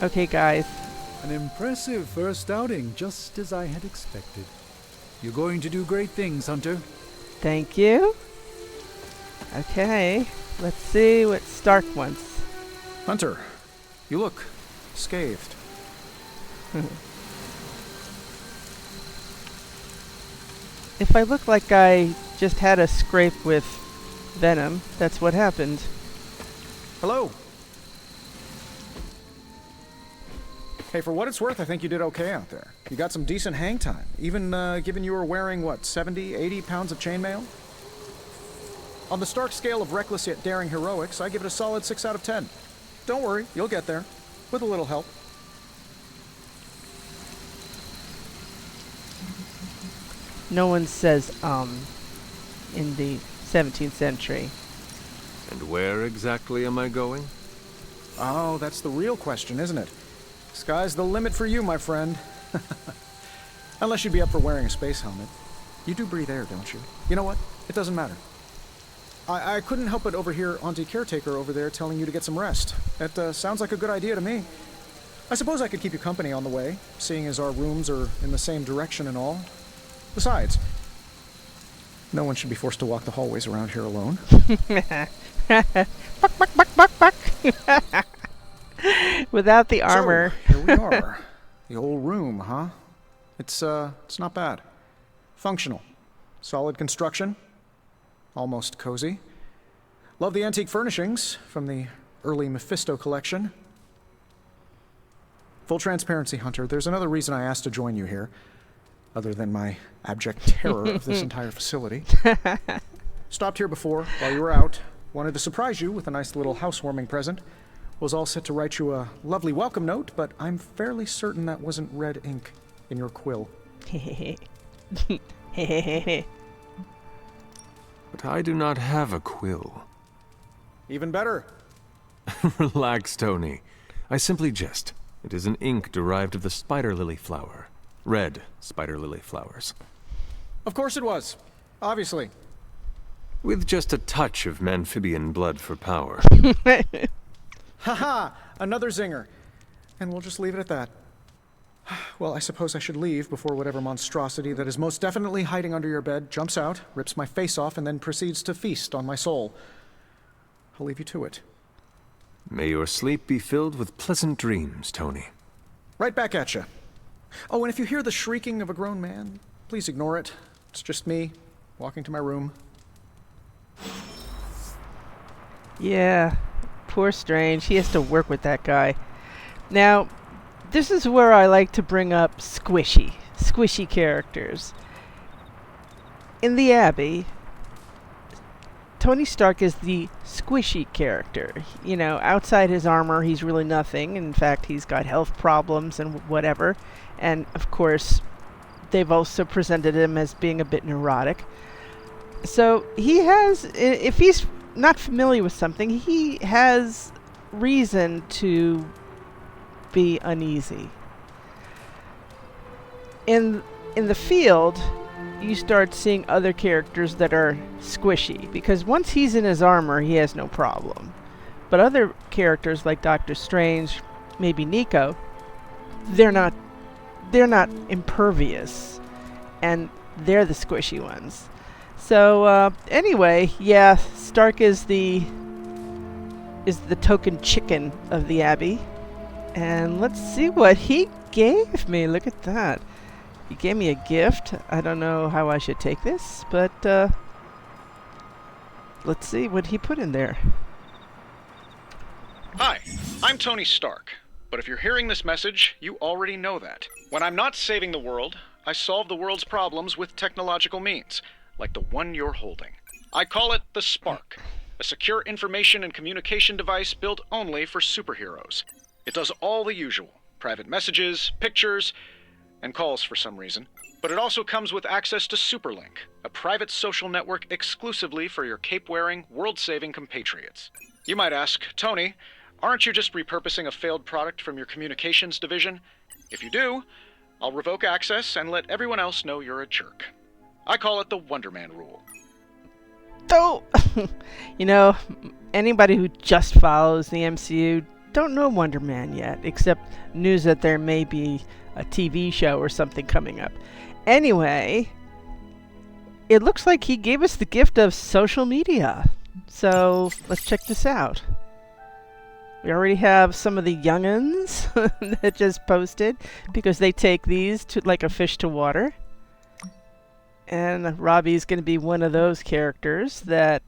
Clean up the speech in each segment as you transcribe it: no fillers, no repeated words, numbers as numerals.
Okay, guys. An impressive first outing, just as I had expected. You're going to do great things, Hunter. Thank you. Okay, let's see what Stark wants. Hunter, you look scathed. If I look like I just had a scrape with venom, that's what happened. Hello. Hey, for what it's worth, I think you did okay out there. You got some decent hang time, even given you were wearing, 70, 80 pounds of chainmail? On the Stark scale of reckless yet daring heroics, I give it a solid 6 out of 10. Don't worry, you'll get there, with a little help. No one says, in the 17th century. And where exactly am I going? Oh, that's the real question, isn't it? Sky's the limit for you, my friend. Unless you'd be up for wearing a space helmet. You do breathe air, don't you? You know what? It doesn't matter. I couldn't help but overhear Auntie Caretaker over there telling you to get some rest. That sounds like a good idea to me. I suppose I could keep you company on the way, seeing as our rooms are in the same direction and all. Besides, no one should be forced to walk the hallways around here alone. Buck, buck, buck, buck, buck. Without the armor. So, here we are. The old room, huh? It's not bad. Functional. Solid construction. Almost cozy. Love the antique furnishings from the early Mephisto collection. Full transparency, Hunter, there's another reason I asked to join you here, other than my abject terror of this entire facility. Stopped here before, while you were out. Wanted to surprise you with a nice little housewarming present. Was all set to write you a lovely welcome note, but I'm fairly certain that wasn't red ink in your quill. But I do not have a quill. Even better. Relax, Tony. I simply jest. It is an ink derived of the spider lily flower. Red spider lily flowers. Of course it was. Obviously. With just a touch of amphibian blood for power. Haha! Another zinger. And we'll just leave it at that. Well, I suppose I should leave before whatever monstrosity that is most definitely hiding under your bed jumps out, rips my face off, and then proceeds to feast on my soul. I'll leave you to it. May your sleep be filled with pleasant dreams, Tony. Right back at you. Oh, and if you hear the shrieking of a grown man, please ignore it. It's just me, walking to my room. Yeah, poor Strange. He has to work with that guy. Now, this is where I like to bring up squishy characters. In the Abbey, Tony Stark is the squishy character. You know, outside his armor, he's really nothing. In fact, he's got health problems and whatever. And, of course, they've also presented him as being a bit neurotic. So he has, if he's not familiar with something, he has reason to be uneasy. In the field, you start seeing other characters that are squishy, because once he's in his armor, he has no problem. But other characters like Doctor Strange, maybe Miko, they're not impervious, and they're the squishy ones. So anyway, yeah, Stark is the token chicken of the Abbey. And let's see what he gave me. Look at that. He gave me a gift. I don't know how I should take this, but let's see what he put in there. Hi, I'm Tony Stark. But if you're hearing this message, you already know that. When I'm not saving the world, I solve the world's problems with technological means, like the one you're holding. I call it the Spark, a secure information and communication device built only for superheroes. It does all the usual, private messages, pictures, and calls for some reason. But it also comes with access to Superlink, a private social network exclusively for your cape-wearing, world-saving compatriots. You might ask, Tony, aren't you just repurposing a failed product from your communications division? If you do, I'll revoke access and let everyone else know you're a jerk. I call it the Wonder Man rule. Oh! You know, anybody who just follows the MCU don't know Wonder Man yet, except news that there may be a TV show or something coming up. Anyway, it looks like he gave us the gift of social media. So let's check this out. We already have some of the young'uns that just posted because they take these to like a fish to water. And Robbie's going to be one of those characters that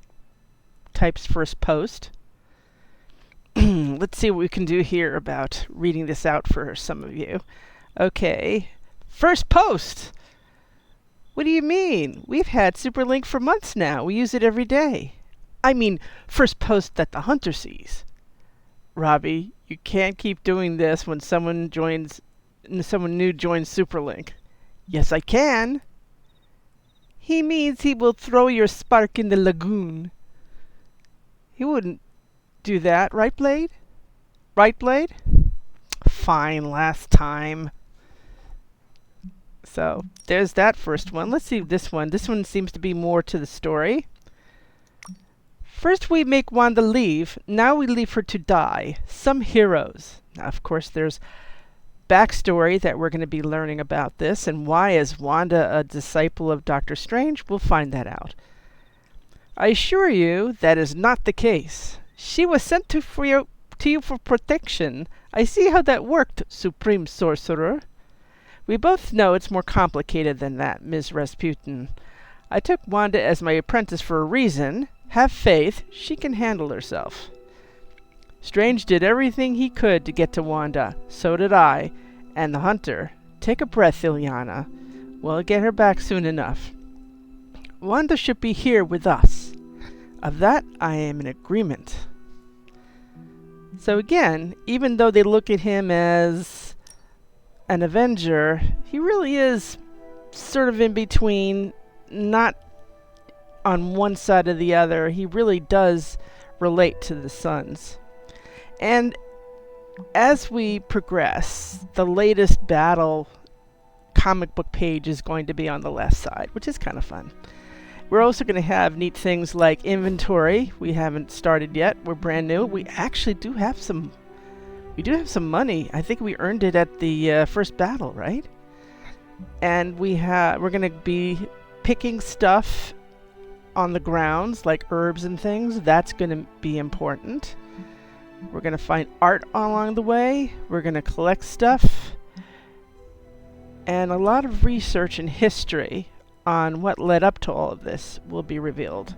types first post. Let's see what we can do here about reading this out for some of you. Okay, first post. What do you mean? We've had Superlink for months now. We use it every day. I mean, first post that the hunter sees. Robbie, you can't keep doing this when someone new joins Superlink. Yes, I can. He means he will throw your spark in the lagoon. He wouldn't do that, right, Blade? Right, Blade? Fine, last time. So, there's that first one. Let's see this one. This one seems to be more to the story. First we make Wanda leave, now we leave her to die. Some heroes. Now, of course, there's backstory that we're going to be learning about this, and why is Wanda a disciple of Doctor Strange? We'll find that out. I assure you that is not the case. She was sent to you for protection. I see how that worked, Supreme Sorcerer. We both know it's more complicated than that, Ms. Rasputin. I took Wanda as my apprentice for a reason. Have faith, she can handle herself. Strange did everything he could to get to Wanda. So did I. And the hunter. Take a breath, Ilyana. We'll get her back soon enough. Wanda should be here with us. Of that, I am in agreement. So again, even though they look at him as an Avenger, he really is sort of in between, not on one side or the other. He really does relate to the Sons. And as we progress, the latest battle comic book page is going to be on the left side, which is kind of fun. We're also going to have neat things like inventory. We haven't started yet. We're brand new. We actually do have some money. I think we earned it at the first battle, right? And we're going to be picking stuff on the grounds, like herbs and things. That's going to be important. We're going to find art along the way. We're going to collect stuff. And a lot of research and history on what led up to all of this will be revealed.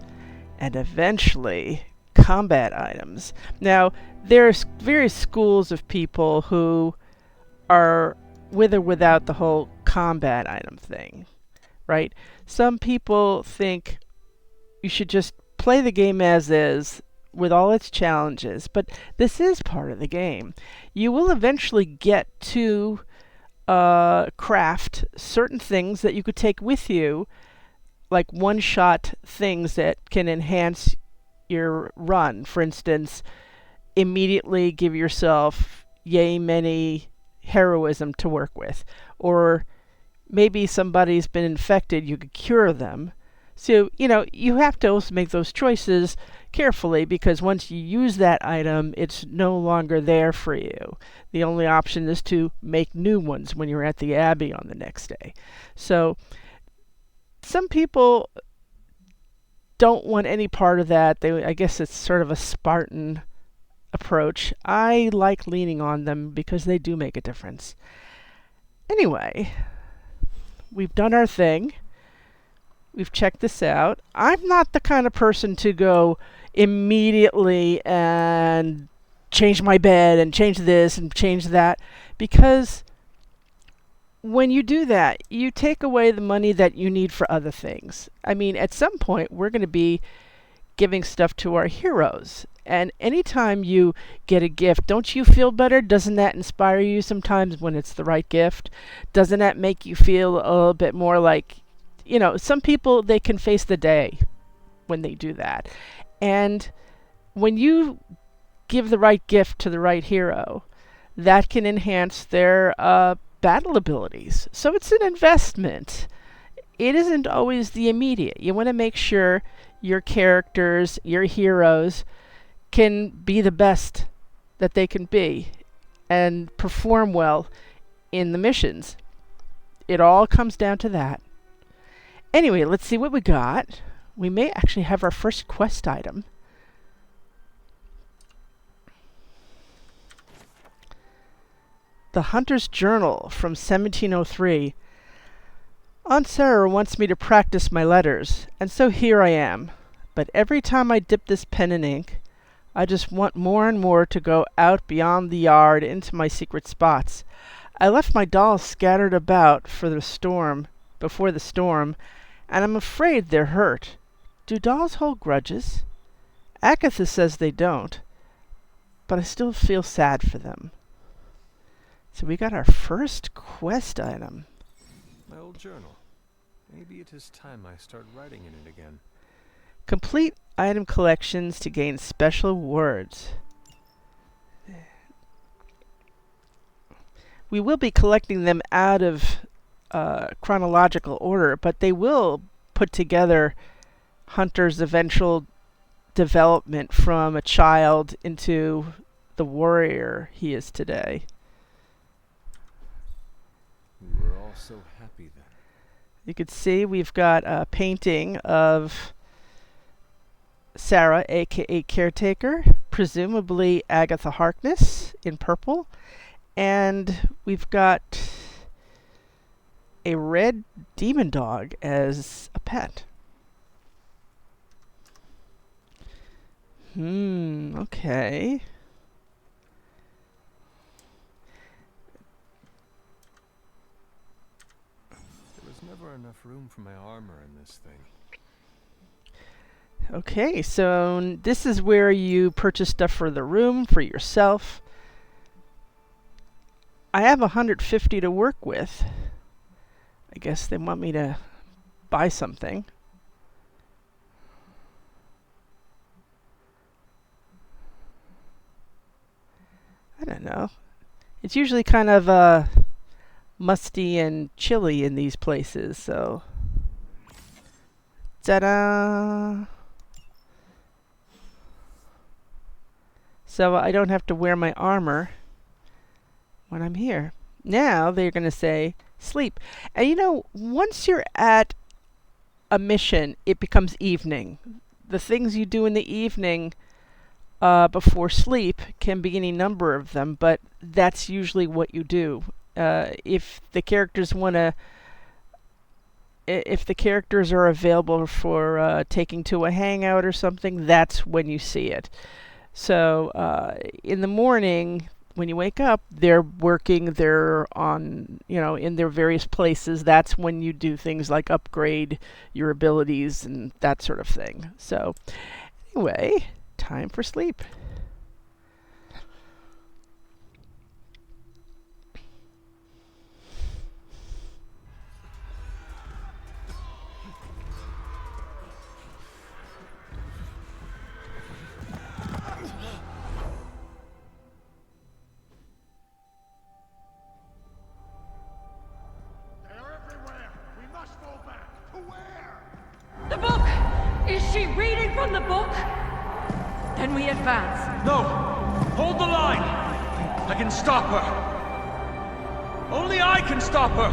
And eventually, combat items. Now, there's various schools of people who are with or without the whole combat item thing, right? Some people think you should just play the game as is with all its challenges, but this is part of the game. You will eventually get to craft certain things that you could take with you, like one-shot things that can enhance your run. For instance, immediately give yourself yay many heroism to work with. Or maybe somebody's been infected, you could cure them. So, you have to also make those choices carefully, because once you use that item, it's no longer there for you. The only option is to make new ones when you're at the Abbey on the next day. So, some people don't want any part of that. I guess it's sort of a Spartan approach. I like leaning on them because they do make a difference. Anyway, we've done our thing. We've checked this out. I'm not the kind of person to go immediately and change my bed and change this and change that, because when you do that, you take away the money that you need for other things. I mean, at some point, we're going to be giving stuff to our heroes. And anytime you get a gift, don't you feel better? Doesn't that inspire you sometimes when it's the right gift? Doesn't that make you feel a little bit more like, some people, they can face the day when they do that. And when you give the right gift to the right hero, that can enhance their battle abilities. So it's an investment. It isn't always the immediate. You want to make sure your characters, your heroes, can be the best that they can be and perform well in the missions. It all comes down to that. Anyway, let's see what we got. We may actually have our first quest item. The Hunter's Journal from 1703. Aunt Sarah wants me to practice my letters, and so here I am. But every time I dip this pen in ink, I just want more and more to go out beyond the yard into my secret spots. I left my dolls scattered about before the storm, and I'm afraid they're hurt. Do dolls hold grudges? Agatha says they don't, but I still feel sad for them. So we got our first quest item. My old journal. Maybe it is time I start writing in it again. Complete item collections to gain special words. We will be collecting them out of chronological order, but they will put together Hunter's eventual development from a child into the warrior he is today. We were all so happy then. You can see we've got a painting of Sarah, aka Caretaker, presumably Agatha Harkness in purple, and we've got a red demon dog as a pet. Okay. There was never enough room for my armor in this thing. Okay, so this is where you purchase stuff for the room, for yourself. I have 150 to work with. I guess they want me to buy something. I don't know. It's usually kind of musty and chilly in these places, so... Ta-da! So I don't have to wear my armor when I'm here. Now they're going to say, sleep. And you know, once you're at a mission, it becomes evening. The things you do in the evening before sleep can be any number of them, but that's usually what you do. If the characters are available for taking to a hangout or something, that's when you see it. So in the morning, when you wake up, they're working, they're on, in their various places. That's when you do things like upgrade your abilities and that sort of thing. So anyway, time for sleep. The book! Is she reading from the book? Then we advance. No! Hold the line! I can stop her! Only I can stop her!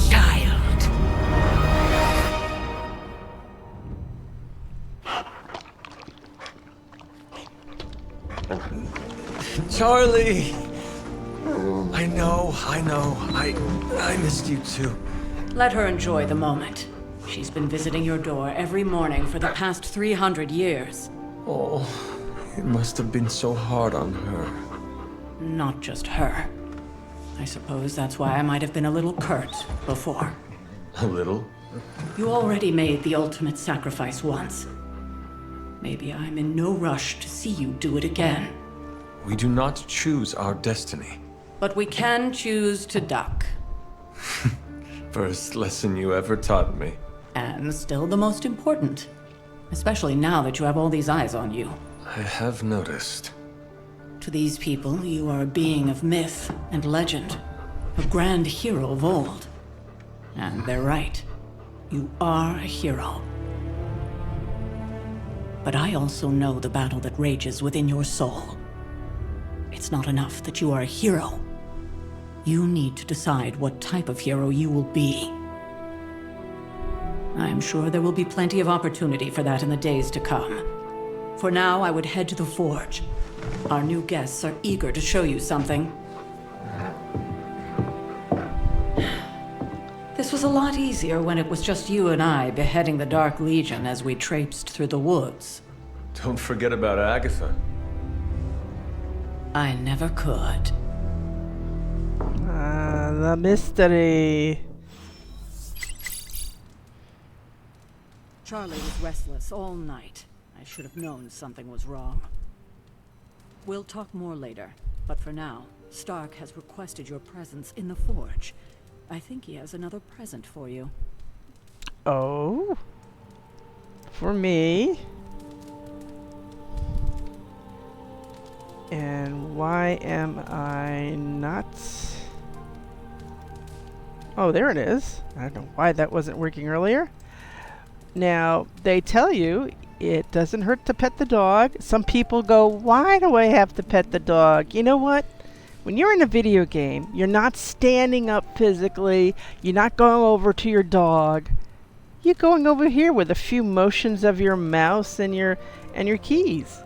Child. Charlie! I know. I missed you too. Let her enjoy the moment. She's been visiting your door every morning for the past 300 years. Oh, it must have been so hard on her. Not just her. I suppose that's why I might have been a little curt before. A little? You already made the ultimate sacrifice once. Maybe I'm in no rush to see you do it again. We do not choose our destiny. But we can choose to duck. First lesson you ever taught me. And still the most important. Especially now that you have all these eyes on you. I have noticed. To these people, you are a being of myth and legend. A grand hero of old. And they're right. You are a hero. But I also know the battle that rages within your soul. It's not enough that you are a hero. You need to decide what type of hero you will be. I'm sure there will be plenty of opportunity for that in the days to come. For now, I would head to the forge. Our new guests are eager to show you something. This was a lot easier when it was just you and I beheading the Dark Legion as we traipsed through the woods. Don't forget about Agatha. I never could. The mystery. Charlie was restless all night. I should have known something was wrong. We'll talk more later, but for now, Stark has requested your presence in the forge. I think he has another present for you. Oh? For me? And why am I not... Oh, there it is. I don't know why that wasn't working earlier. Now, they tell you it doesn't hurt to pet the dog. Some people go, why do I have to pet the dog? You know what? When you're in a video game, you're not standing up physically. You're not going over to your dog. You're going over here with a few motions of your mouse and your keys.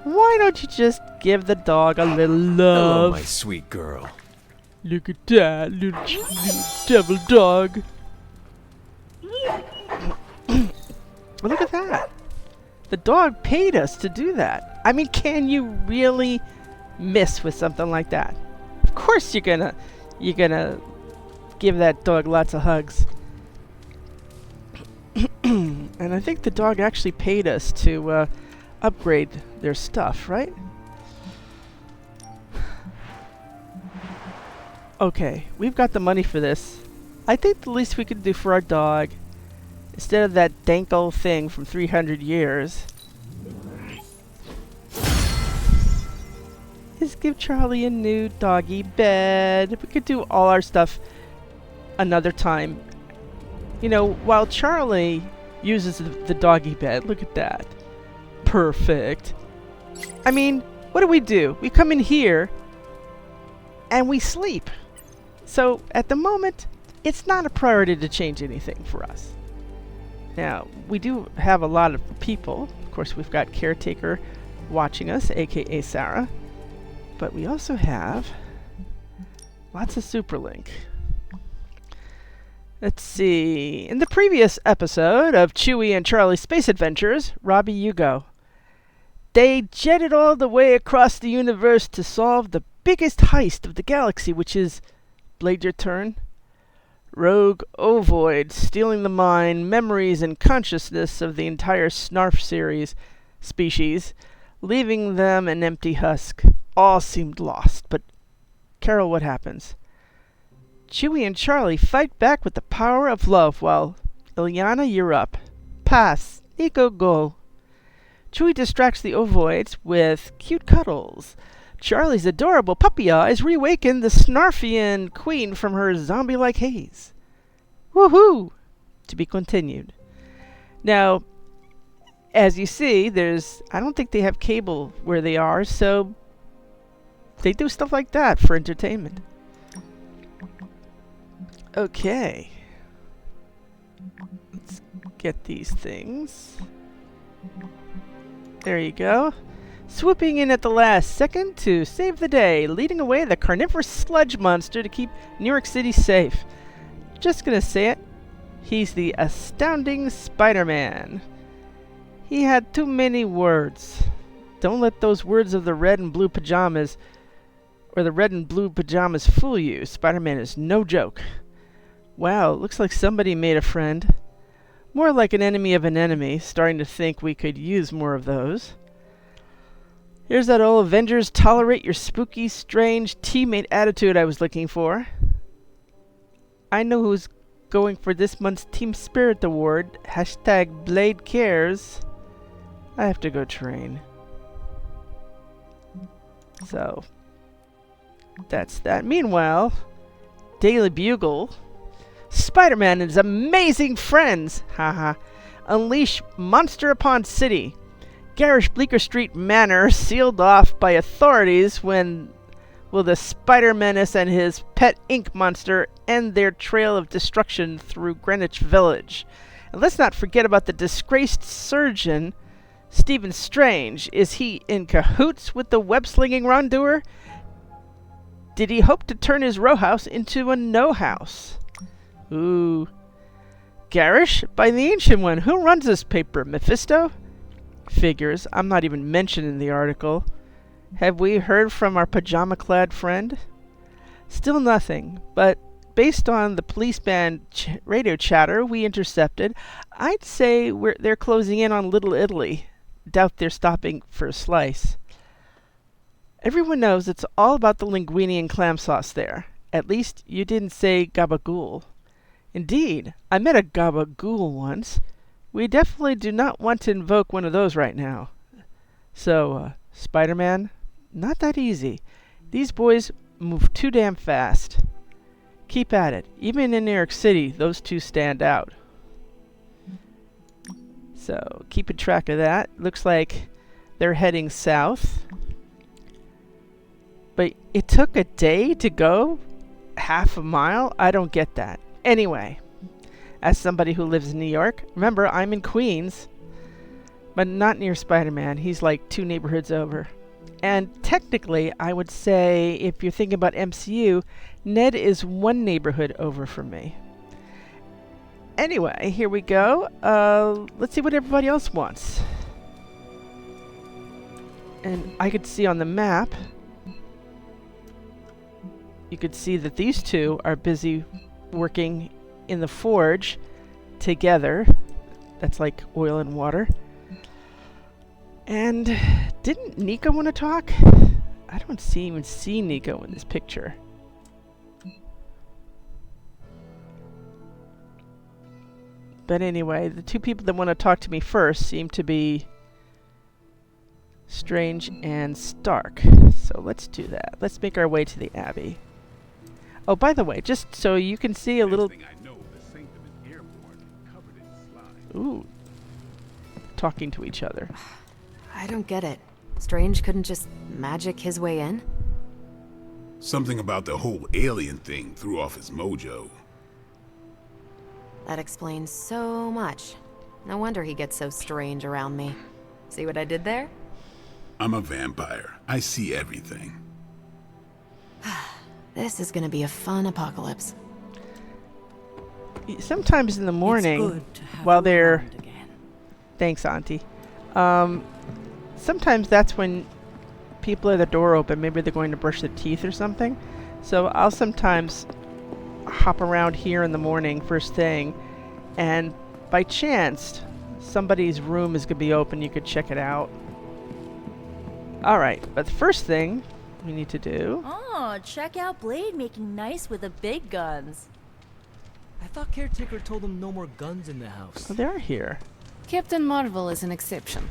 Why don't you just give the dog a little Hello, love? my sweet girl. Look at that, little devil dog. Look at that. The dog paid us to do that. I mean, can you really miss with something like that? Of course you're gonna give that dog lots of hugs. And I think the dog actually paid us to upgrade their stuff, right? Okay, we've got the money for this. I think the least we could do for our dog, instead of that dank old thing from 300 years, is give Charlie a new doggy bed. We could do all our stuff another time. You know, while Charlie uses the doggy bed, look at that. Perfect. I mean, what do? We come in here and we sleep. So at the moment, it's not a priority to change anything for us. Now, we do have a lot of people. Of course, we've got Caretaker watching us, aka Sarah. But we also have lots of Superlink. Let's see. In the previous episode of Chewie and Charlie's Space Adventures, Robbie, you go. They jetted all the way across the universe to solve the biggest heist of the galaxy, which is, Blade your turn, rogue ovoid stealing the mind, memories, and consciousness of the entire Snarf series species, leaving them an empty husk. All seemed lost, but Carol, what happens? Chewie and Charlie fight back with the power of love while Ilyana, you're up. Pass. Miko, go. Chewie distracts the ovoids with cute cuddles. Charlie's adorable puppy eyes reawaken the Snarfian queen from her zombie-like haze. Woohoo! To be continued. Now, as you see, I don't think they have cable where they are, so they do stuff like that for entertainment. Okay. Let's get these things. There you go. Swooping in at the last second to save the day, leading away the carnivorous sludge monster to keep New York City safe. Just gonna say it. He's the astounding Spider-Man. He had too many words. Don't let those words of the red and blue pajamas fool you. Spider-Man is no joke. Wow, looks like somebody made a friend. More like an enemy of an enemy, starting to think we could use more of those. Here's that old Avengers tolerate your spooky, strange teammate attitude I was looking for. I know who's going for this month's Team Spirit Award. Hashtag Blade Cares. I have to go train. So, that's that. Meanwhile, Daily Bugle. Spider-Man and his amazing friends, haha, unleash monster upon city. Garish Bleecker Street Manor sealed off by authorities when will the Spider Menace and his pet ink monster end their trail of destruction through Greenwich Village? And let's not forget about the disgraced surgeon, Stephen Strange. Is he in cahoots with the web-slinging wrongdoer? Did he hope to turn his row house into a no-house? Ooh. Garish? By the Ancient One. Who runs this paper? Mephisto? Figures. I'm not even mentioned in the article. Have we heard from our pajama-clad friend? Still nothing, but based on the police band radio chatter we intercepted, I'd say they're closing in on Little Italy. Doubt they're stopping for a slice. Everyone knows it's all about the linguine and clam sauce there. At least you didn't say gabagool. Indeed, I met a gabagool once. We definitely do not want to invoke one of those right now. So, Spider-Man, not that easy. These boys move too damn fast. Keep at it. Even in New York City, those two stand out. So, keeping track of that. Looks like they're heading south. But it took a day to go half a mile? I don't get that. Anyway, as somebody who lives in New York, remember, I'm in Queens, but not near Spider-Man. He's like 2 neighborhoods over. And technically, I would say, if you're thinking about MCU, Ned is 1 neighborhood over from me. Anyway, here we go. Let's see what everybody else wants. And I could see on the map, you could see that these two are busy working in the forge together. That's like oil and water. And didn't Nico want to talk? I don't even see Nico in this picture. But anyway, the 2 people that want to talk to me first seem to be Strange and Stark. So let's do that. Let's make our way to the Abbey. Oh, by the way, just so you can see a little... Ooh. Talking to each other. I don't get it. Strange couldn't just magic his way in? Something about the whole alien thing threw off his mojo. That explains so much. No wonder he gets so strange around me. See what I did there? I'm a vampire. I see everything. This is gonna be a fun apocalypse. Sometimes in the morning, while they're... Thanks, Auntie. Sometimes that's when people have the door open. Maybe they're going to brush their teeth or something. So I'll sometimes hop around here in the morning, first thing, and by chance, somebody's room is going to be open. You could check it out. Alright, but the first thing we need to do... Oh, check out Blade making nice with the big guns. I thought Caretaker told him no more guns in the house. Oh, they are here. Captain Marvel is an exception.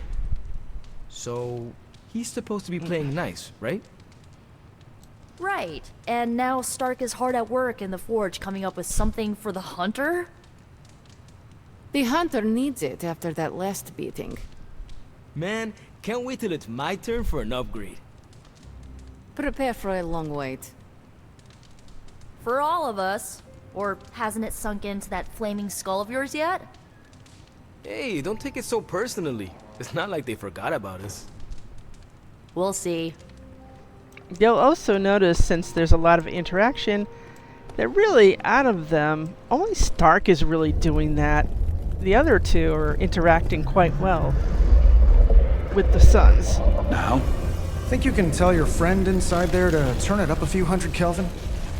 So, he's supposed to be playing nice, right? Right, and now Stark is hard at work in the forge coming up with something for the Hunter? The Hunter needs it after that last beating. Man, can't wait till it's my turn for an upgrade. Prepare for a long wait. For all of us. Or hasn't it sunk into that flaming skull of yours yet? Hey, don't take it so personally. It's not like they forgot about us. We'll see. You'll also notice, since there's a lot of interaction, that really, out of them, only Stark is really doing that. The other 2 are interacting quite well with the Suns. Now? Think you can tell your friend inside there to turn it up a few hundred Kelvin?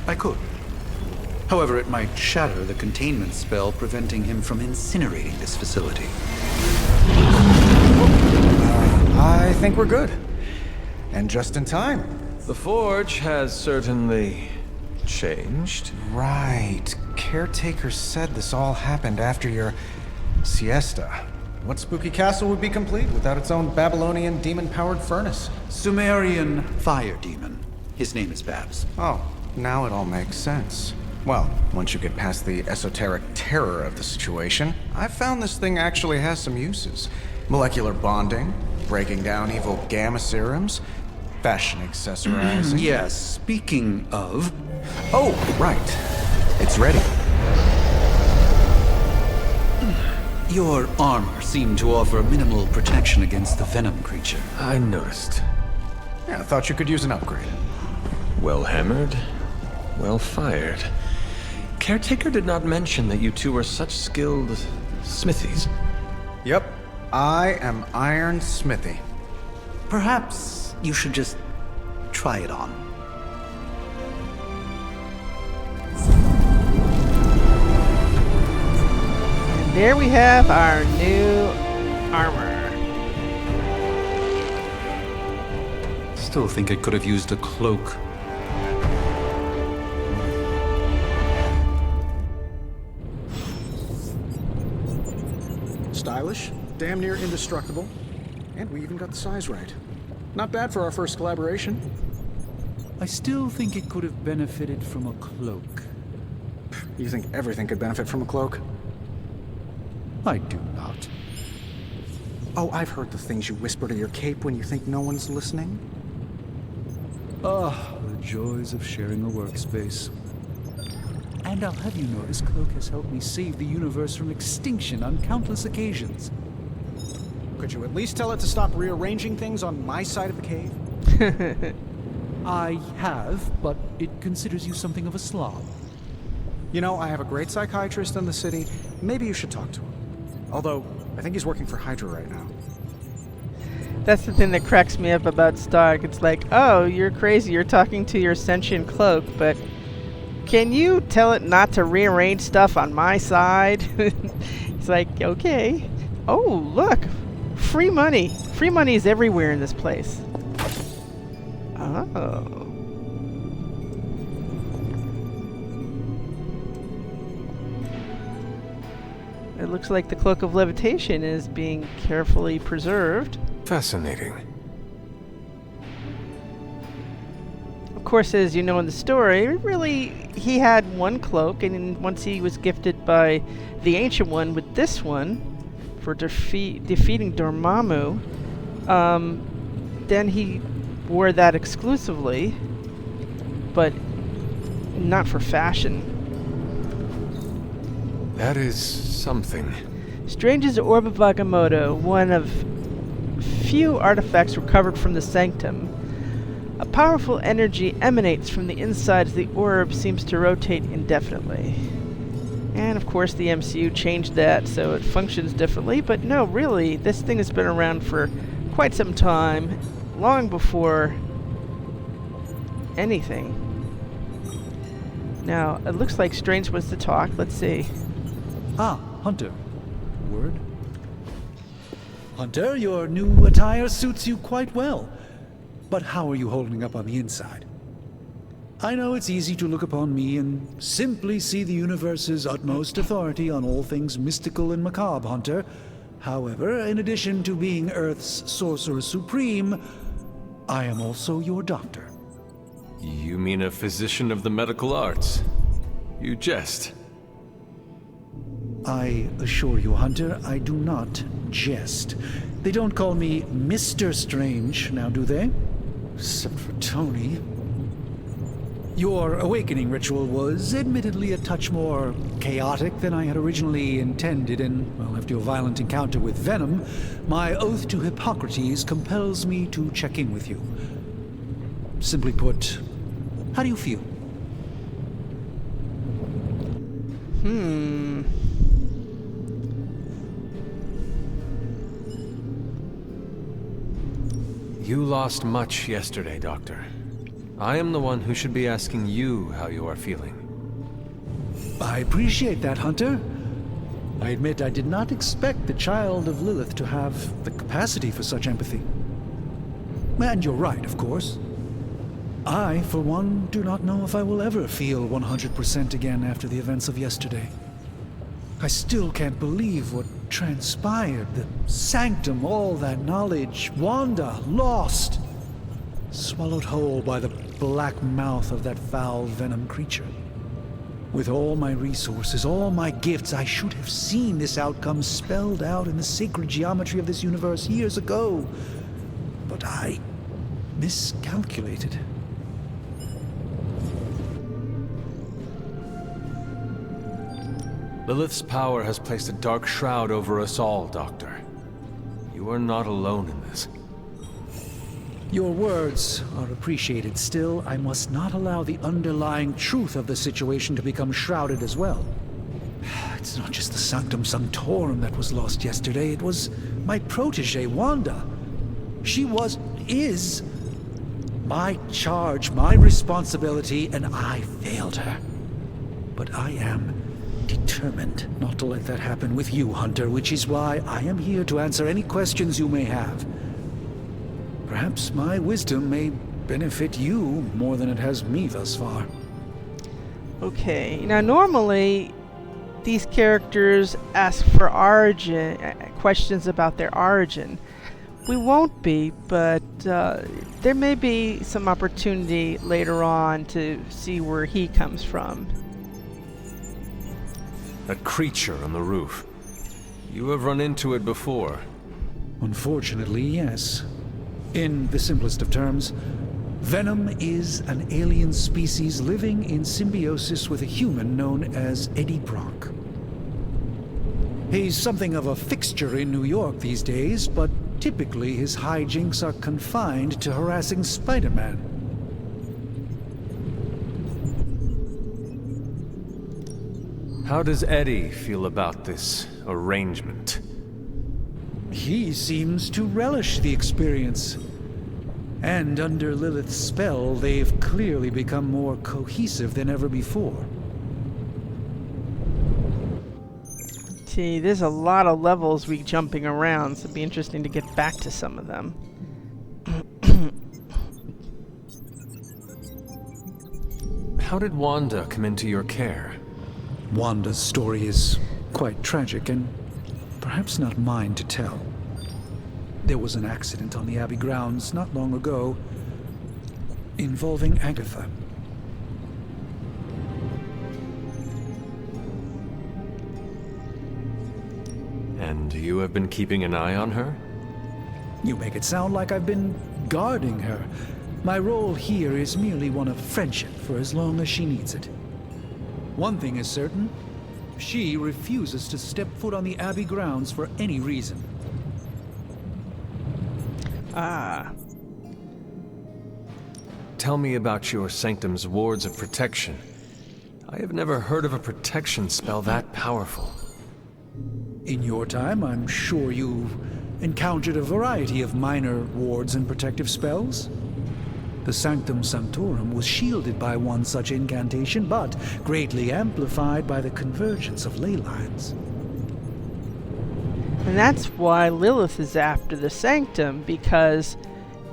I could. However, it might shatter the containment spell preventing him from incinerating this facility. I think we're good. And just in time. The forge has certainly changed. Right. Caretaker said this all happened after your siesta. What spooky castle would be complete without its own Babylonian demon-powered furnace? Sumerian fire demon. His name is Babs. Oh, now it all makes sense. Well, once you get past the esoteric terror of the situation, I've found this thing actually has some uses. Molecular bonding, Breaking down evil gamma serums? Fashion accessorizing? Yes, speaking of... Oh, right. It's ready. Your armor seemed to offer minimal protection against the venom creature. I noticed. Yeah, I thought you could use an upgrade. Well hammered, well fired. Caretaker did not mention that you two were such skilled smithies. Yep, I am Iron Smithy. Perhaps you should just try it on. And there we have our new armor. Still think I could have used a cloak. Stylish, damn near indestructible, and we even got the size right. Not bad for our first collaboration. I still think it could have benefited from a cloak. You think everything could benefit from a cloak? I do not. Oh, I've heard the things you whisper to your cape when you think no one's listening. Ah, the joys of sharing a workspace. And I'll have you know, this cloak has helped me save the universe from extinction on countless occasions. Could you at least tell it to stop rearranging things on my side of the cave? I have, but it considers you something of a slob. You know, I have a great psychiatrist in the city. Maybe you should talk to him. Although, I think he's working for Hydra right now. That's the thing that cracks me up about Stark. It's like, oh, you're crazy. You're talking to your sentient cloak, but can you tell it not to rearrange stuff on my side? It's like, okay. Oh, look. Free money. Free money is everywhere in this place. Oh. It looks like the Cloak of Levitation is being carefully preserved. Fascinating. Of course, as you know in the story, really, he had one cloak, and once he was gifted by the Ancient One with this one for defeating Dormammu, then he wore that exclusively, but not for fashion. That is something. Strange's Orb of Agamotto, one of few artifacts recovered from the Sanctum. A powerful energy emanates from the inside as the orb seems to rotate indefinitely. And of course the MCU changed that so it functions differently, but no, really, this thing has been around for quite some time, long before anything. Now, it looks like Strange wants to talk. Let's see. Ah, Hunter. Word? Hunter, your new attire suits you quite well. But how are you holding up on the inside? I know it's easy to look upon me and simply see the universe's utmost authority on all things mystical and macabre, Hunter. However, in addition to being Earth's Sorcerer Supreme, I am also your doctor. You mean a physician of the medical arts? You jest. I assure you, Hunter, I do not jest. They don't call me Mr. Strange, now do they? Except for Tony. Your awakening ritual was admittedly a touch more chaotic than I had originally intended, and, well, after your violent encounter with Venom, my oath to Hippocrates compels me to check in with you. Simply put, how do you feel? You lost much yesterday, Doctor. I am the one who should be asking you how you are feeling. I appreciate that, Hunter. I admit I did not expect the child of Lilith to have the capacity for such empathy. And you're right, of course. I, for one, do not know if I will ever feel 100% again after the events of yesterday. I still can't believe what transpired. The Sanctum, all that knowledge, Wanda, lost. Swallowed whole by the black mouth of that foul venom creature. With all my resources, all my gifts, I should have seen this outcome spelled out in the sacred geometry of this universe years ago. But I miscalculated. Lilith's power has placed a dark shroud over us all, Doctor. You are not alone in this. Your words are appreciated. Still, I must not allow the underlying truth of the situation to become shrouded as well. It's not just the Sanctum Sanctorum that was lost yesterday. It was my protege, Wanda. She is my charge, my responsibility, and I failed her. But I am determined not to let that happen with you, Hunter, which is why I am here to answer any questions you may have. Perhaps my wisdom may benefit you more than it has me thus far. Okay, now normally these characters ask for origin, questions about their origin. We won't be, but there may be some opportunity later on to see where he comes from. That creature on the roof. You have run into it before. Unfortunately, yes. In the simplest of terms, Venom is an alien species living in symbiosis with a human known as Eddie Brock. He's something of a fixture in New York these days, but typically his hijinks are confined to harassing Spider-Man. How does Eddie feel about this arrangement? He seems to relish the experience. And under Lilith's spell, they've clearly become more cohesive than ever before. See, there's a lot of levels we jumping around, so it'd be interesting to get back to some of them. How did Wanda come into your care? Wanda's story is quite tragic and perhaps not mine to tell. There was an accident on the Abbey grounds not long ago involving Agatha. And you have been keeping an eye on her? You make it sound like I've been guarding her. My role here is merely one of friendship for as long as she needs it. One thing is certain, she refuses to step foot on the Abbey grounds for any reason. Ah. Tell me about your Sanctum's wards of protection. I have never heard of a protection spell that powerful. In your time, I'm sure you've encountered a variety of minor wards and protective spells. The Sanctum Sanctorum was shielded by one such incantation, but greatly amplified by the convergence of ley lines. And that's why Lilith is after the Sanctum, because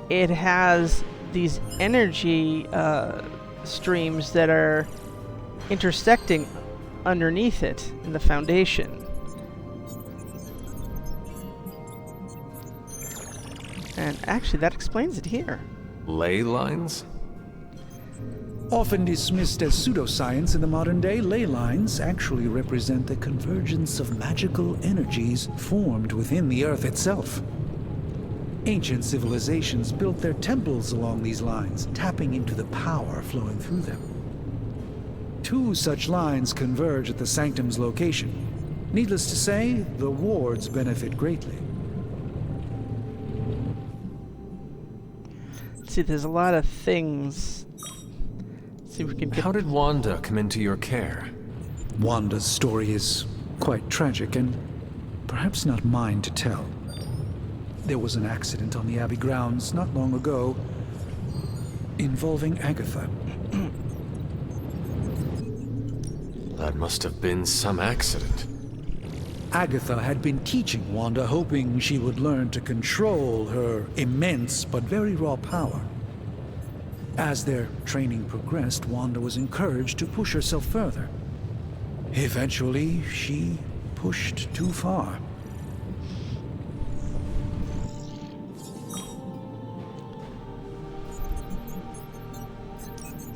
it has these energy streams that are intersecting underneath it in the foundation. And actually, that explains it here. Ley lines? Often dismissed as pseudoscience in the modern day, ley lines actually represent the convergence of magical energies formed within the Earth itself. Ancient civilizations built their temples along these lines, tapping into the power flowing through them. 2 such lines converge at the Sanctum's location. Needless to say, the wards benefit greatly. See, there's a lot of things. See if we can get... How did Wanda come into your care? Wanda's story is quite tragic and perhaps not mine to tell. There was an accident on the Abbey grounds not long ago involving Agatha. That must have been some accident. Agatha had been teaching Wanda, hoping she would learn to control her immense but very raw power. As their training progressed, Wanda was encouraged to push herself further. Eventually, she pushed too far.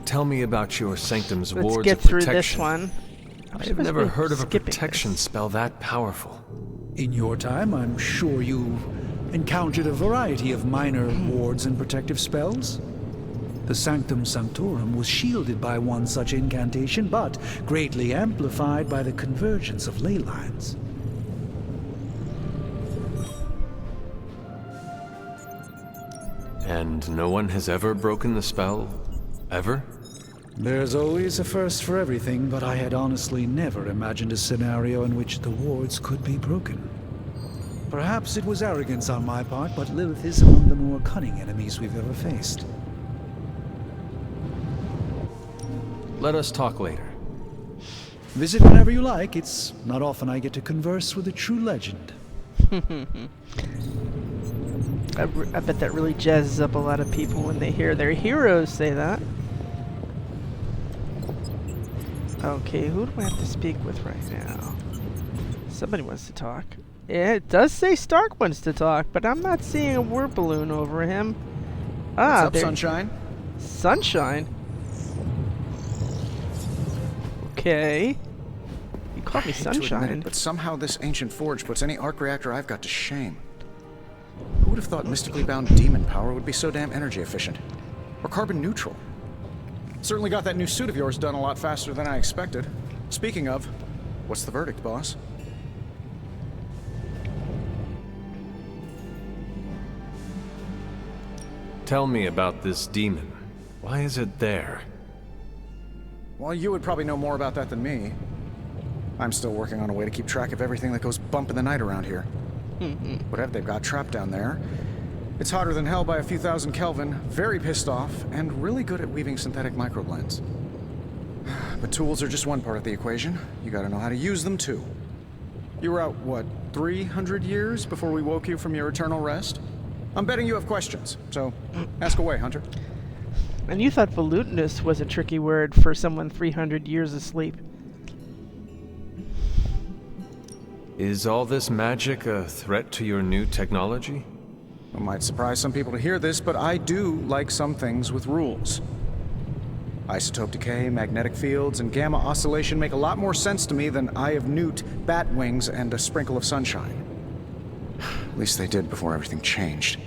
Tell me about your sanctum's Let's wards get of through protection. this one. I've never heard of a protection spell that powerful. In your time, I'm sure you encountered a variety of minor wards and protective spells. The Sanctum Sanctorum was shielded by one such incantation, but greatly amplified by the convergence of ley lines. And no one has ever broken the spell? Ever? There's always a first for everything, but I had honestly never imagined a scenario in which the wards could be broken. Perhaps it was arrogance on my part, but Lilith is among the more cunning enemies we've ever faced. Let us talk later. Visit whenever you like. It's not often I get to converse with a true legend. I bet that really jazzes up a lot of people when they hear their heroes say that. Okay, who do I have to speak with right now? Somebody wants to talk. Yeah, it does say Stark wants to talk, but I'm not seeing a word balloon over him. Ah, what's up, Sunshine? Sunshine? Okay. You call me I hate to admit Sunshine. it, but somehow this ancient forge puts any arc reactor I've got to shame. Who would have thought mystically bound demon power would be so damn energy efficient? Or carbon neutral? Certainly got that new suit of yours done a lot faster than I expected. Speaking of, what's the verdict, boss? Tell me about this demon. Why is it there? Well, you would probably know more about that than me. I'm still working on a way to keep track of everything that goes bump in the night around here. Whatever they've got trapped down there, it's hotter than hell by a few thousand Kelvin, very pissed off, and really good at weaving synthetic microblends. But tools are just one part of the equation. You gotta know how to use them too. You were out, what, 300 years before we woke you from your eternal rest? I'm betting you have questions, so ask away, Hunter. And you thought volutinous was a tricky word for someone 300 years asleep. Is all this magic a threat to your new technology? It might surprise some people to hear this, but I do like some things with rules. Isotope decay, magnetic fields, and gamma oscillation make a lot more sense to me than Eye of Newt, bat wings, and a sprinkle of sunshine. At least they did before everything changed.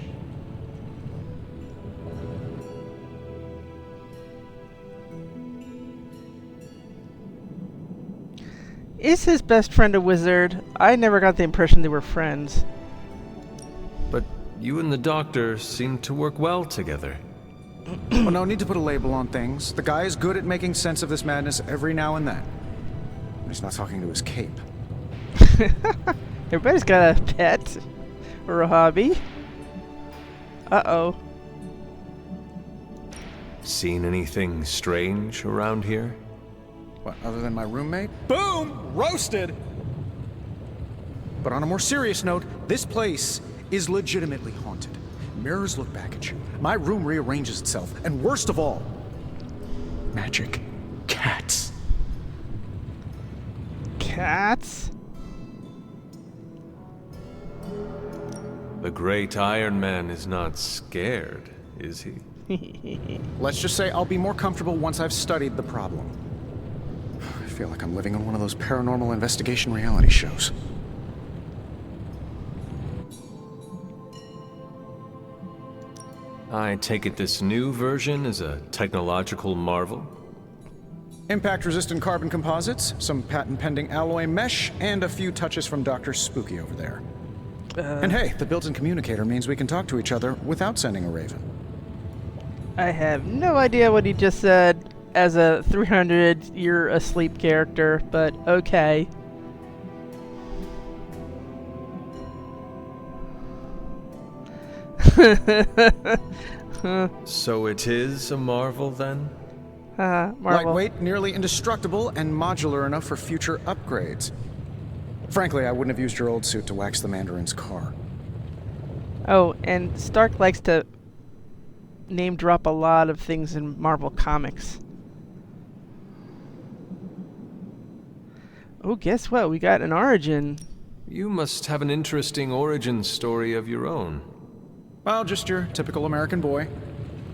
Is his best friend a wizard? I never got the impression they were friends. But you and the doctor seem to work well together. Well, no need to put a label on things. The guy is good at making sense of this madness every now and then. He's not talking to his cape. Everybody's got a pet or a hobby. Uh-oh. Seen anything strange around here? What, other than my roommate? Boom! Roasted! But on a more serious note, this place is legitimately haunted. Mirrors look back at you. My room rearranges itself. And worst of all, magic cats. Cats? The great Iron Man is not scared, is he? Let's just say I'll be more comfortable once I've studied the problem. I feel like I'm living in one of those paranormal investigation reality shows. I take it this new version is a technological marvel? Impact-resistant carbon composites, some patent-pending alloy mesh, and a few touches from Dr. Spooky over there. And hey, the built-in communicator means we can talk to each other without sending a raven. I have no idea what he just said as a 300-year asleep character, but okay. So it is a marvel then? Marvel. Lightweight, nearly indestructible, and modular enough for future upgrades. Frankly, I wouldn't have used your old suit to wax the Mandarin's car. Oh, and Stark likes to name drop a lot of things in Marvel Comics. Oh, guess what? We got an origin. You must have an interesting origin story of your own. Well, just your typical American boy.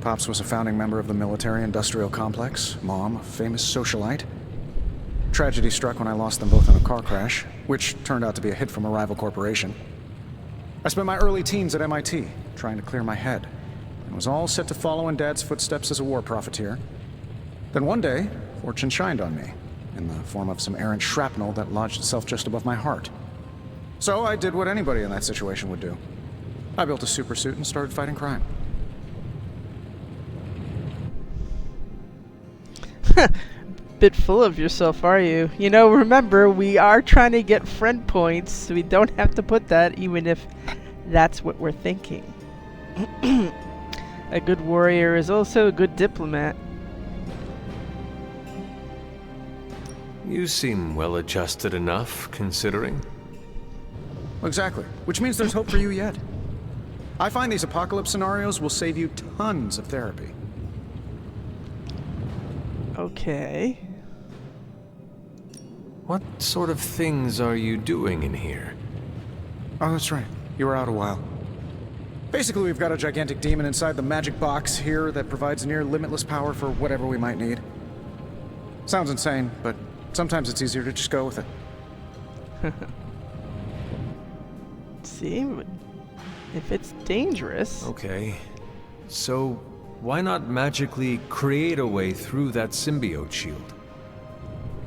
Pops was a founding member of the military-industrial complex. Mom, a famous socialite. Tragedy struck when I lost them both in a car crash, which turned out to be a hit from a rival corporation. I spent my early teens at MIT, trying to clear my head, and was all set to follow in Dad's footsteps as a war profiteer. Then one day, fortune shined on me, in the form of some errant shrapnel that lodged itself just above my heart. So I did what anybody in that situation would do. I built a supersuit and started fighting crime. Bit full of yourself, are you? You know, remember, we are trying to get friend points, so we don't have to put that, even if that's what we're thinking. A good warrior is also a good diplomat. You seem well adjusted enough, considering. Exactly, which means there's hope for you yet. I find these apocalypse scenarios will save you tons of therapy. Okay. What sort of things are you doing in here? Oh, that's right. You were out a while. Basically, we've got a gigantic demon inside the magic box here that provides near limitless power for whatever we might need. Sounds insane, but sometimes it's easier to just go with it. See? If it's dangerous... Okay. So, why not magically create a way through that symbiote shield?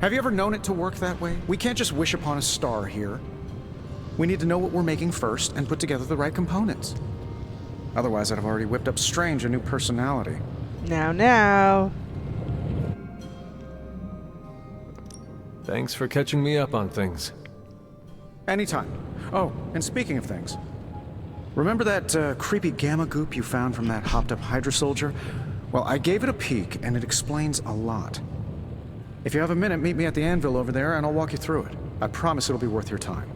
Have you ever known it to work that way? We can't just wish upon a star here. We need to know what we're making first and put together the right components. Otherwise, I'd have already whipped up Strange a new personality. Now. Thanks for catching me up on things. Anytime. Oh, and speaking of things, remember that creepy gamma goop you found from that hopped-up Hydra soldier? Well, I gave it a peek, and it explains a lot. If you have a minute, meet me at the anvil over there, and I'll walk you through it. I promise it'll be worth your time.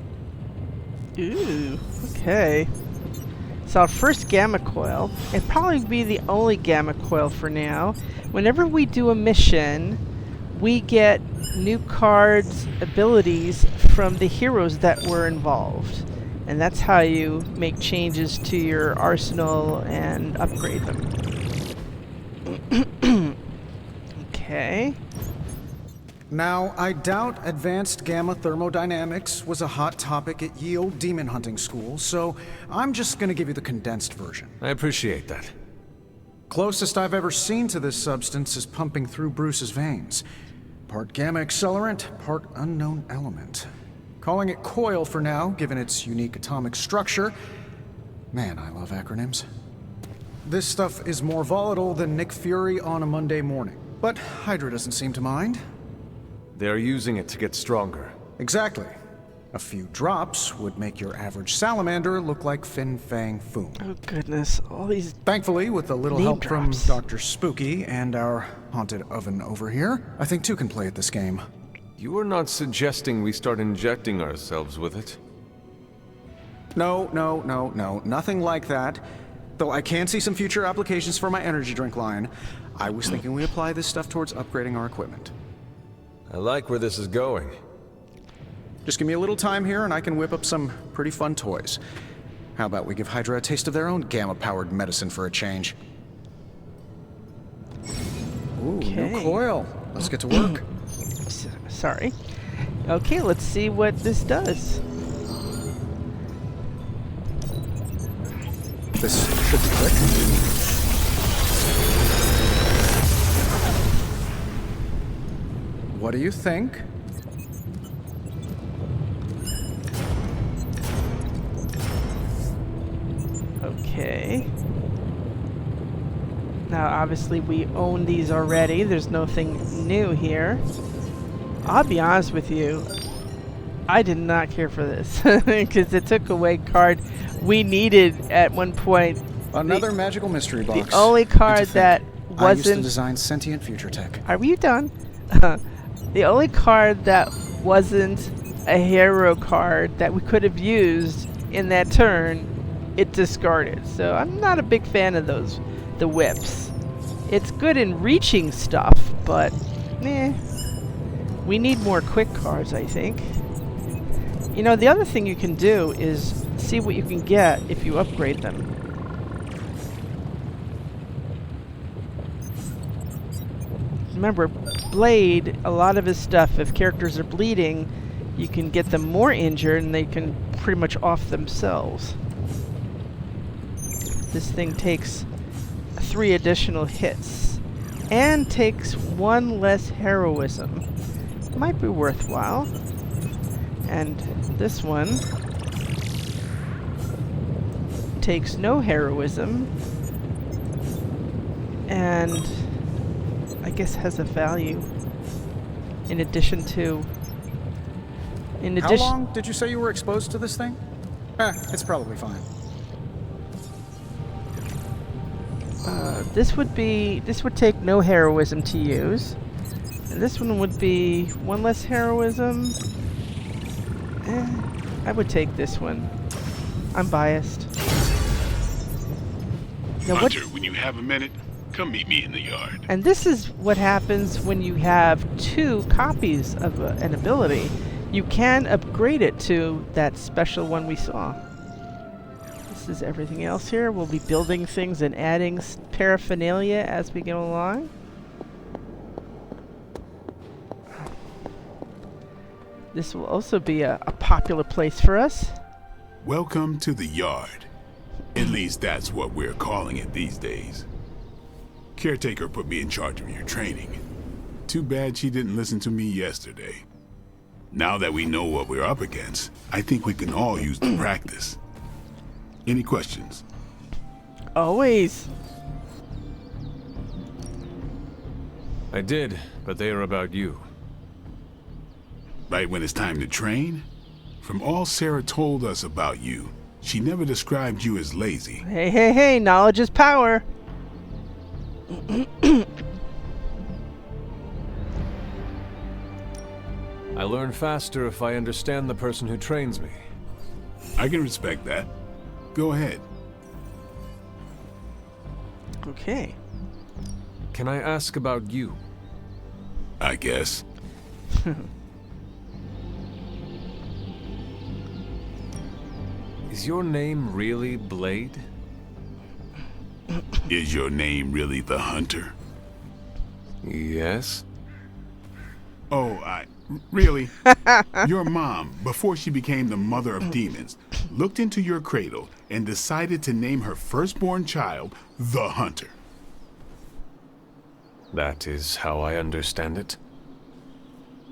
Ooh, okay. So our first gamma coil, it'd probably be the only gamma coil for now. Whenever we do a mission, we get new cards, abilities from the heroes that were involved. And that's how you make changes to your arsenal and upgrade them. Okay. Now, I doubt advanced gamma thermodynamics was a hot topic at ye old demon hunting school, so I'm just gonna give you the condensed version. I appreciate that. Closest I've ever seen to this substance is pumping through Bruce's veins. Part gamma accelerant, part unknown element. Calling it coil for now, given its unique atomic structure. Man, I love acronyms. This stuff is more volatile than Nick Fury on a Monday morning. But Hydra doesn't seem to mind. They're using it to get stronger. Exactly. A few drops would make your average salamander look like Fin Fang Foom. Oh goodness, all these... Thankfully, with a little help from Dr. Spooky and our haunted oven over here, I think two can play at this game. You are not suggesting we start injecting ourselves with it? No, nothing like that. Though I can see some future applications for my energy drink line. I was thinking we apply this stuff towards upgrading our equipment. I like where this is going. Just give me a little time here and I can whip up some pretty fun toys. How about we give Hydra a taste of their own gamma-powered medicine for a change? Ooh, new coil. Let's get to work. Sorry. Okay, let's see what this does. This should be quick. What do you think? Okay. Now, obviously, we own these already. There's nothing new here. I'll be honest with you. I did not care for this because it took away card we needed at one point. Another magical mystery box. The only card that wasn't... I used to design sentient future tech. Are you done? The only card that wasn't a hero card that we could have used in that turn, it discarded. So I'm not a big fan of those, the whips. It's good in reaching stuff, but we need more quick cards, I think. You know, the other thing you can do is see what you can get if you upgrade them. remember, Blade, a lot of his stuff, if characters are bleeding, you can get them more injured and they can pretty much off themselves. This thing takes 3 additional hits and takes 1 less heroism. Might be worthwhile. And this one takes no heroism and I guess has a value in addition to... How long did you say you were exposed to this thing? It's probably fine. This would take no heroism to use. And this one would be 1 less heroism. I would take this one. I'm biased. Now Hunter, when you have a minute, come meet me in the yard. And this is what happens when you have 2 copies of an ability. You can upgrade it to that special one we saw. This is everything else here. We'll be building things and adding paraphernalia as we go along. This will also be a popular place for us. Welcome to the yard. At least that's what we're calling it these days. Caretaker put me in charge of your training. Too bad she didn't listen to me yesterday. Now that we know what we're up against, I think we can all use the practice. Any questions? Always. I did, but they are about you. Right when it's time to train? From all Sarah told us about you, she never described you as lazy. Hey, hey, hey, knowledge is power. I learn faster if I understand the person who trains me. I can respect that. Go ahead. Okay. Can I ask about you? I guess. Is your name really Blade? Is your name really the Hunter? Yes. Oh, really? Your mom, before she became the mother of demons, looked into your cradle and decided to name her firstborn child the Hunter. That is how I understand it.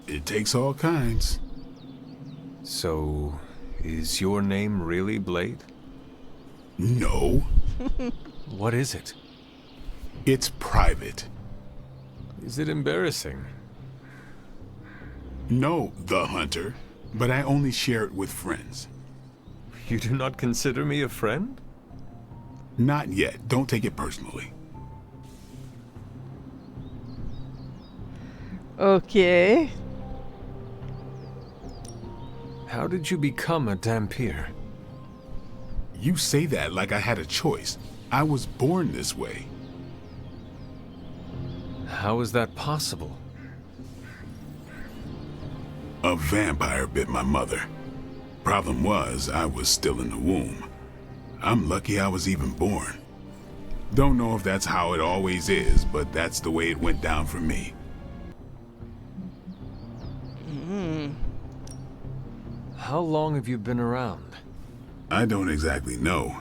It takes all kinds. So, is your name really Blade? No. What is it? It's private. Is it embarrassing? No, the Hunter, but I only share it with friends. You do not consider me a friend? Not yet. Don't take it personally. Okay. How did you become a Dampier? You say that like I had a choice. I was born this way. How is that possible? A vampire bit my mother. Problem was, I was still in the womb. I'm lucky I was even born. Don't know if that's how it always is, but that's the way it went down for me. How long have you been around? I don't exactly know.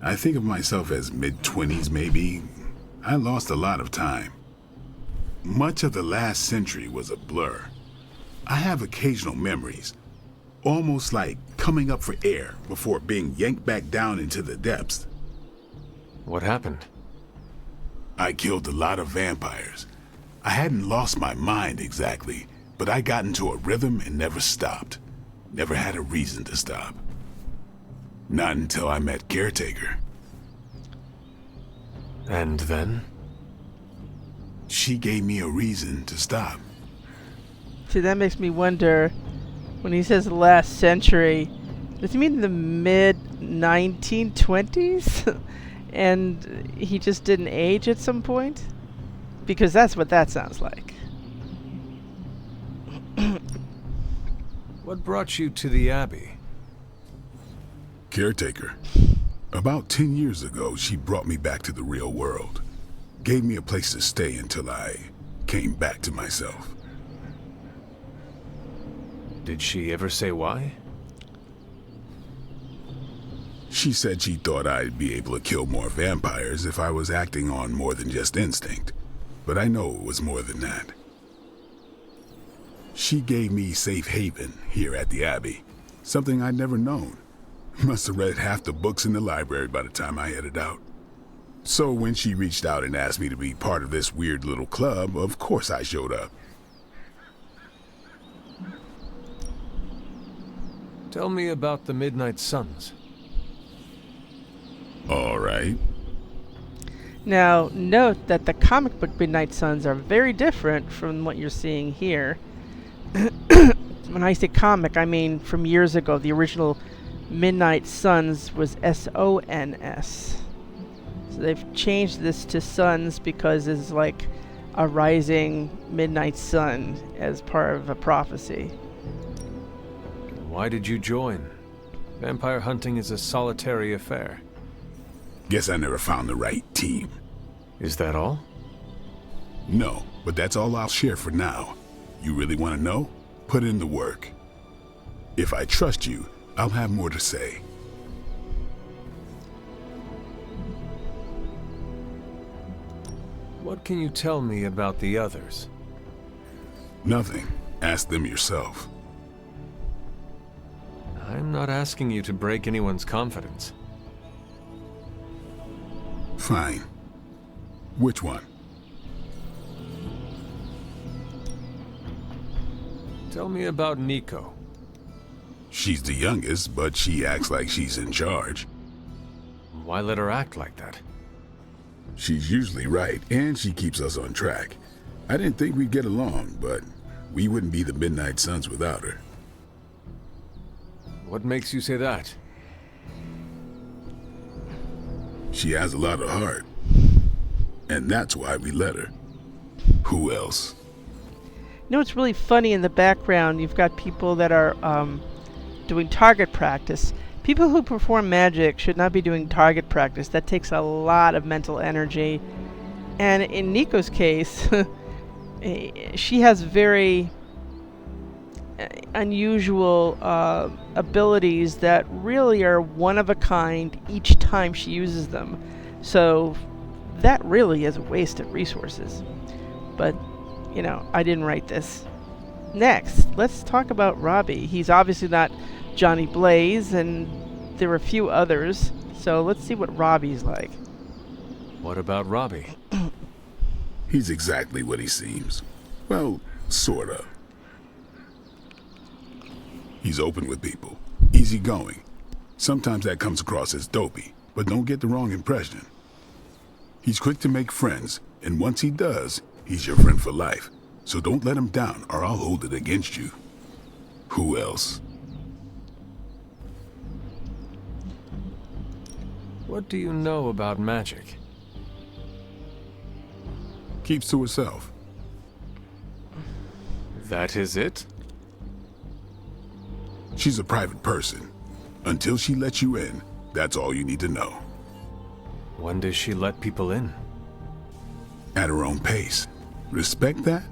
I think of myself as mid-20s, maybe. I lost a lot of time. Much of the last century was a blur. I have occasional memories, almost like coming up for air before being yanked back down into the depths. What happened? I killed a lot of vampires. I hadn't lost my mind exactly, but I got into a rhythm and never stopped. Never had a reason to stop. Not until I met Caretaker. And then? She gave me a reason to stop. See, that makes me wonder, when he says the last century, does he mean the mid-1920s? And he just didn't age at some point? Because that's what that sounds like. What brought you to the Abbey? Caretaker. About 10 years ago, she brought me back to the real world. Gave me a place to stay until I came back to myself. Did she ever say why? She said she thought I'd be able to kill more vampires if I was acting on more than just instinct, but I know it was more than that. She gave me safe haven here at the Abbey, something I'd never known. Must have read half the books in the library by the time I headed out. So when she reached out and asked me to be part of this weird little club, of course I showed up. Tell me about the Midnight Suns. All right. Now, note that the comic book Midnight Suns are very different from what you're seeing here. When I say comic, I mean from years ago. The original Midnight Suns was S-O-N-S. So they've changed this to Suns because it's like a rising midnight sun as part of a prophecy. Why did you join? Vampire hunting is a solitary affair. Guess I never found the right team. Is that all? No, but that's all I'll share for now. You really want to know? Put in the work. If I trust you, I'll have more to say. What can you tell me about the others? Nothing. Ask them yourself. I'm not asking you to break anyone's confidence. Fine. Which one? Tell me about Miko. She's the youngest, but she acts like she's in charge. Why let her act like that? She's usually right, and she keeps us on track. I didn't think we'd get along, but we wouldn't be the Midnight Suns without her. What makes you say that? She has a lot of heart, and that's why we let her. Who else? You know what's really funny in the background? You've got people that are doing target practice. People who perform magic should not be doing target practice. That takes a lot of mental energy. And in Nico's case, she has very unusual abilities that really are one of a kind each time she uses them. So that really is a waste of resources. But, you know, I didn't write this. Next, let's talk about Robbie. He's obviously not Johnny Blaze, and there are a few others. So let's see what Robbie's like. What about Robbie? He's exactly what he seems. Well, sort of. He's open with people, easygoing. Sometimes that comes across as dopey, but don't get the wrong impression. He's quick to make friends, and once he does, he's your friend for life. So don't let him down, or I'll hold it against you. Who else? What do you know about magic? Keeps to herself. That is it? She's a private person. Until she lets you in, that's all you need to know. When does she let people in? At her own pace. Respect that,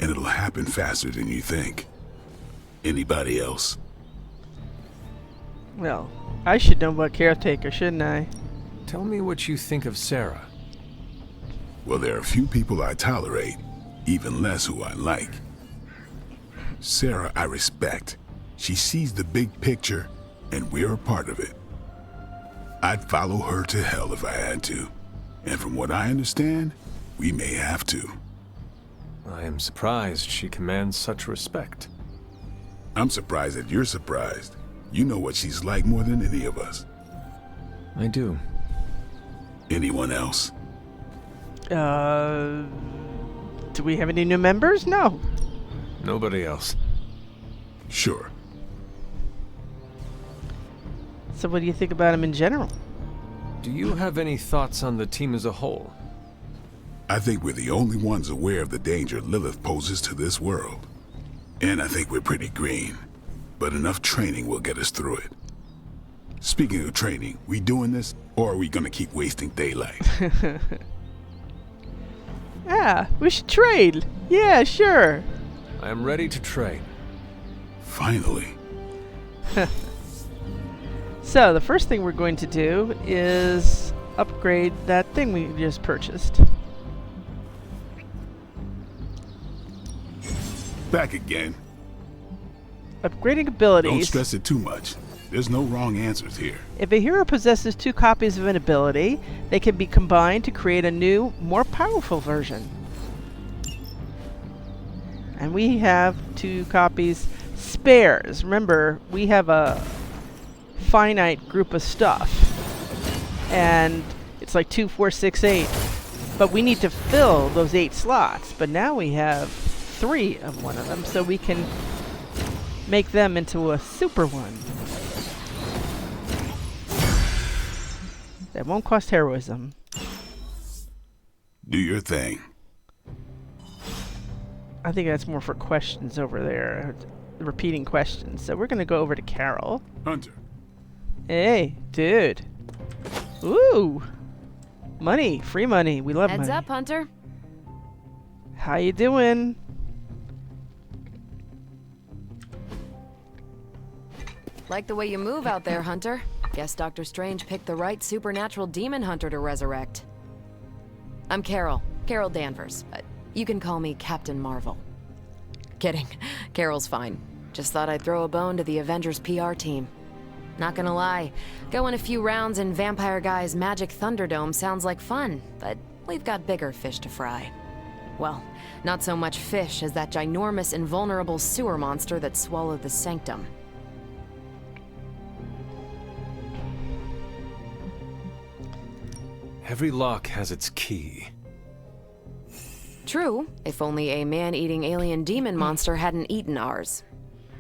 and it'll happen faster than you think. Anybody else? Well, I should know about Caretaker, shouldn't I? Tell me what you think of Sarah. Well, there are a few people I tolerate, even less who I like. Sarah, I respect. She sees the big picture, and we're a part of it. I'd follow her to hell if I had to. And from what I understand, we may have to. I am surprised she commands such respect. I'm surprised that you're surprised. You know what she's like more than any of us. I do. Anyone else? Do we have any new members? No. Nobody else. Sure. So what do you think about him in general? Do you have any thoughts on the team as a whole? I think we're the only ones aware of the danger Lilith poses to this world. And I think we're pretty green. But enough training will get us through it. Speaking of training, we doing this, or are we gonna keep wasting daylight? Yeah, we should trade. Yeah, sure. I am ready to train. Finally. So, the first thing we're going to do is upgrade that thing we just purchased. Back again. Upgrading abilities. Don't stress it too much. There's no wrong answers here. If a hero possesses 2 copies of an ability, they can be combined to create a new, more powerful version. And we have 2 copies spares. Remember, we have a finite group of stuff. And it's like 2, 4, 6, 8. But we need to fill those 8 slots. But now we have 3 of one of them, so we can make them into a super one. That won't cost heroism. Do your thing. I think that's more for questions over there. Repeating questions. So we're going to go over to Carol. Hunter. Hey, dude. Ooh. Money. Free money. We love money. Heads up, Hunter. How you doing? Like the way you move out there, Hunter. Guess Dr. Strange picked the right supernatural demon hunter to resurrect. I'm Carol Danvers, but you can call me Captain Marvel. Kidding. Carol's fine. Just thought I'd throw a bone to the Avengers PR team. Not gonna lie, going a few rounds in Vampire Guy's Magic Thunderdome sounds like fun, but we've got bigger fish to fry. Well, not so much fish as that ginormous invulnerable sewer monster that swallowed the Sanctum. Every lock has its key. True, if only a man-eating alien demon monster hadn't eaten ours.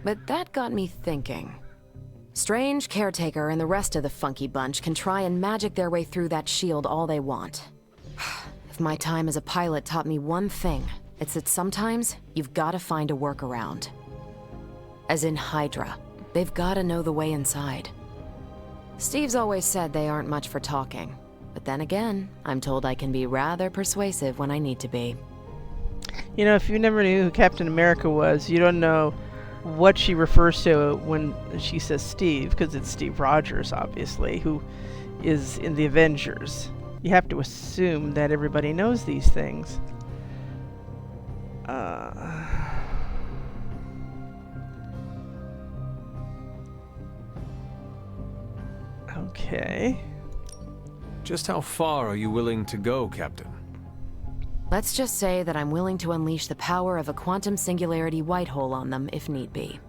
But that got me thinking. Strange, Caretaker, and the rest of the funky bunch can try and magic their way through that shield all they want. If my time as a pilot taught me one thing, it's that sometimes you've gotta find a workaround. As in Hydra, they've gotta know the way inside. Steve's always said they aren't much for talking. But then again, I'm told I can be rather persuasive when I need to be. You know, if you never knew who Captain America was, you don't know what she refers to when she says Steve, because it's Steve Rogers, obviously, who is in the Avengers. You have to assume that everybody knows these things. Okay. Just how far are you willing to go, Captain? Let's just say that I'm willing to unleash the power of a quantum singularity white hole on them if need be.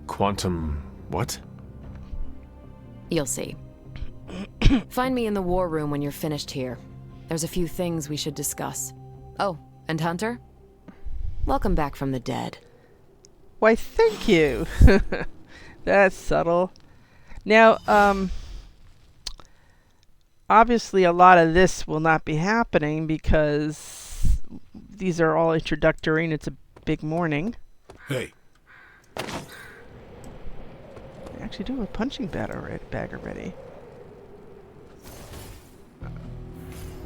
Quantum... what? You'll see. Find me in the war room when you're finished here. There's a few things we should discuss. Oh, and Hunter? Welcome back from the dead. Why, thank you. That's subtle. Now, obviously a lot of this will not be happening because these are all introductory and it's a big morning. Hey. I actually do have a punching bag already.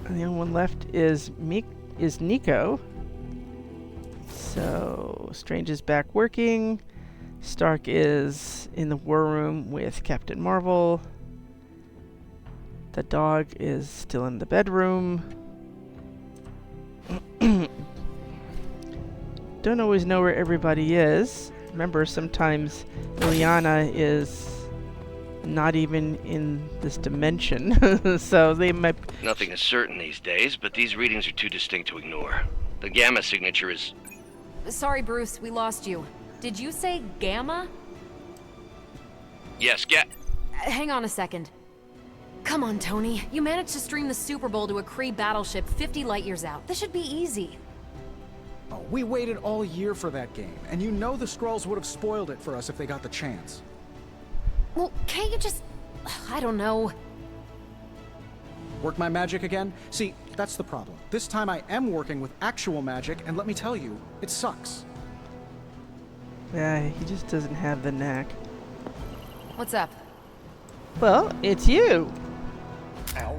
And the only one left is Nico. So Strange is back working. Stark is in the war room with Captain Marvel. The dog is still in the bedroom. Don't always know where everybody is. Remember, sometimes Ileana is not even in this dimension, so they might... Nothing is certain these days, but these readings are too distinct to ignore. The gamma signature is... Sorry, Bruce, we lost you. Did you say gamma? Yes, Hang on a second. Come on, Tony. You managed to stream the Super Bowl to a Kree battleship 50 light years out. This should be easy. Oh, we waited all year for that game, and you know the Skrulls would have spoiled it for us if they got the chance. Well, can't you just... I don't know. Work my magic again? See, that's the problem. This time I am working with actual magic, and let me tell you, it sucks. Yeah, he just doesn't have the knack. What's up? Well, it's you. Ow.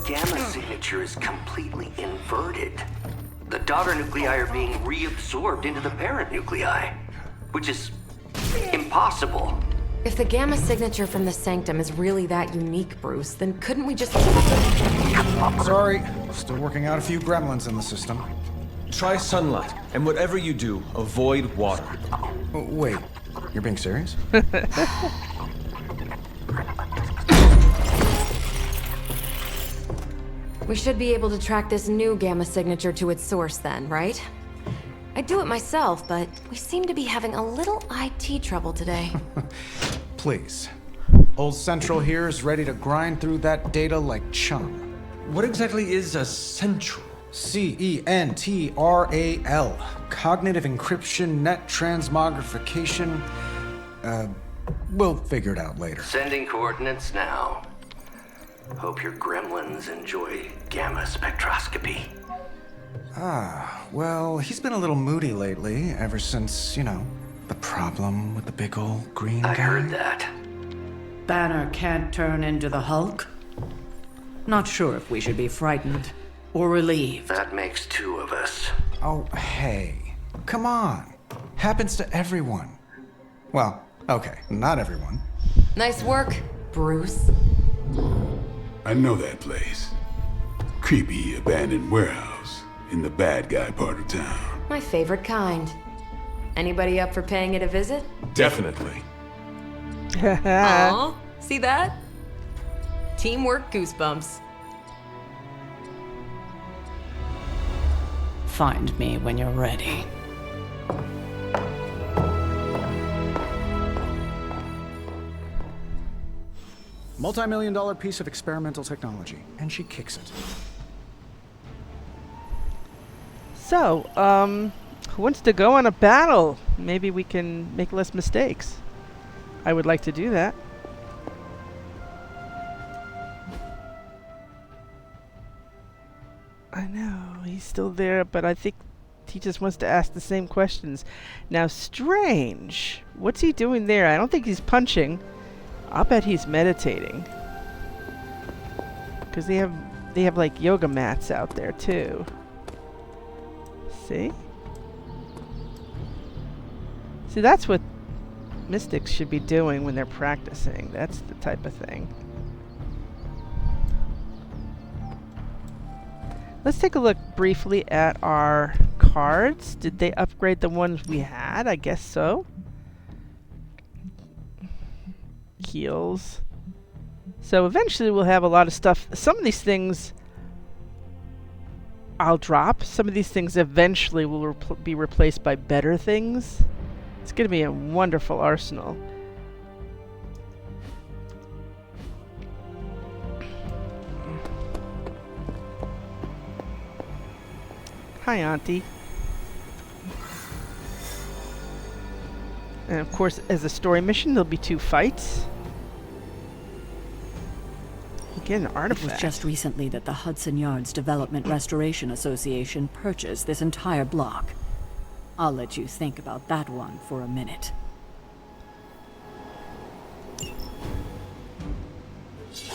gamma signature is completely inverted. The daughter nuclei are being reabsorbed into the parent nuclei, which is impossible. If the gamma signature from the sanctum is really that unique, Bruce, then couldn't we just... Sorry, still working out a few gremlins in the system. Try sunlight, and whatever you do, avoid water. Oh, wait, you're being serious? We should be able to track this new gamma signature to its source then, right? I'd do it myself, but we seem to be having a little IT trouble today. Please. Old Central here is ready to grind through that data like chum. What exactly is a central? CENTRAL. Cognitive encryption, net transmogrification. We'll figure it out later. Sending coordinates now. Hope your gremlins enjoy gamma spectroscopy. Ah, well, he's been a little moody lately, ever since, you know, the problem with the big old green guy. I heard that. Banner can't turn into the Hulk? Not sure if we should be frightened or relieved. That makes two of us. Oh, hey. Come on. Happens to everyone. Well, okay, not everyone. Nice work, Bruce. I know that place. Creepy abandoned warehouse in the bad guy part of town. My favorite kind. Anybody up for paying it a visit? Definitely. Aw, see that? Teamwork goosebumps. Find me when you're ready. Multi-million-dollar piece of experimental technology, and she kicks it. So, who wants to go on a battle? Maybe we can make less mistakes. I would like to do that. I know, he's still there, but I think he just wants to ask the same questions. Now, Strange, what's he doing there? I don't think he's punching. I'll bet he's meditating. Because they have like yoga mats out there too. See? See, that's what mystics should be doing when they're practicing. That's the type of thing. Let's take a look briefly at our cards. Did they upgrade the ones we had? I guess so. Heals. So eventually we'll have a lot of stuff. Some of these things I'll drop. Some of these things eventually will be replaced by better things. It's going to be a wonderful arsenal. Hi, Auntie. And of course, as a story mission, there'll be 2 fights. You get an artifact. It was just recently that the Hudson Yards Development Restoration Association purchased this entire block. I'll let you think about that one for a minute.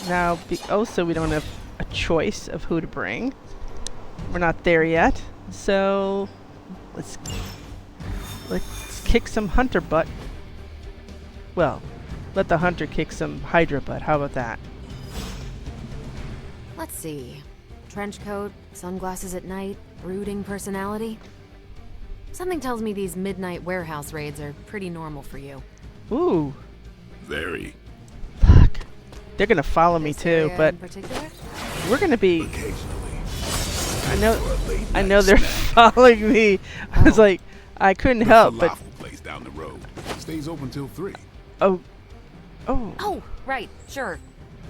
Now, also we don't have a choice of who to bring. We're not there yet. So, let's kick some hunter butt. Well, let the hunter kick some Hydra butt. How about that? Let's see. Trench coat, sunglasses at night, brooding personality. Something tells me these midnight warehouse raids are pretty normal for you. Ooh. Very. Look. They're gonna follow me too, but we're gonna be... I know they're following me. I was like, I couldn't help, but... place down the road. Stays open till 3. Oh. Oh, right, sure.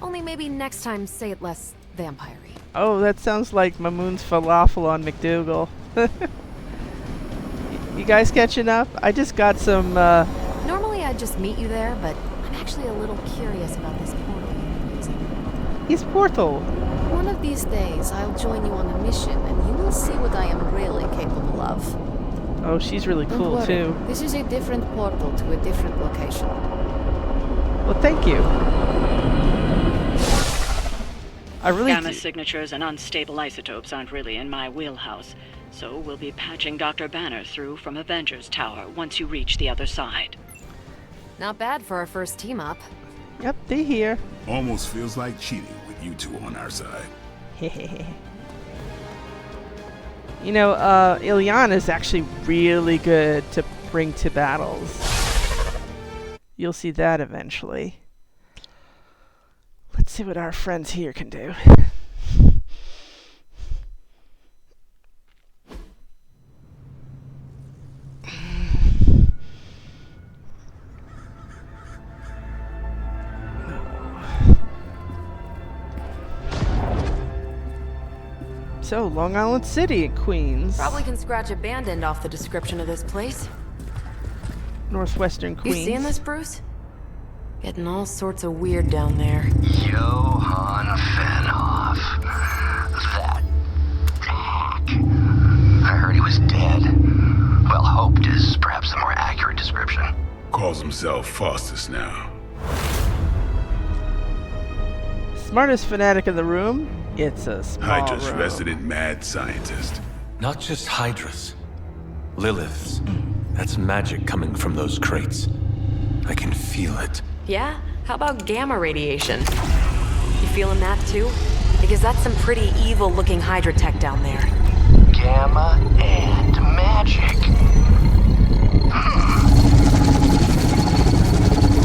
Only maybe next time say it less vampire-y. Oh, that sounds like Mamoon's falafel on McDougal. You guys catching up? I just got some, Normally I'd just meet you there, but I'm actually a little curious about this portal you're using. He's Portal. One of these days, I'll join you on a mission, and you will see what I am really capable of. Oh, she's really Don't cool, worry, too. This is a different portal to a different location. Well, thank you. I really Gamma do. signatures and unstable isotopes aren't really in my wheelhouse, so we'll be patching Dr. Banner through from Avengers Tower once you reach the other side. Not bad for our first team up. Yep, they here. Almost feels like cheating with you two on our side. You know, Ilyana's actually really good to bring to battles. You'll see that eventually. Let's see what our friends here can do. So, Long Island City in Queens. Probably can scratch abandoned off the description of this place. Northwestern Queens. You seeing this, Bruce? Getting all sorts of weird down there. Johann Fenhoff. That hack. I heard he was dead. Well, hoped is perhaps a more accurate description. Calls himself Faustus now. Smartest fanatic in the room? It's a small Hydra's room. resident mad scientist. Not just Hydras. Liliths. That's magic coming from those crates. I can feel it. Yeah? How about gamma radiation? You feeling that too? Because that's some pretty evil-looking Hydra tech down there. Gamma and magic.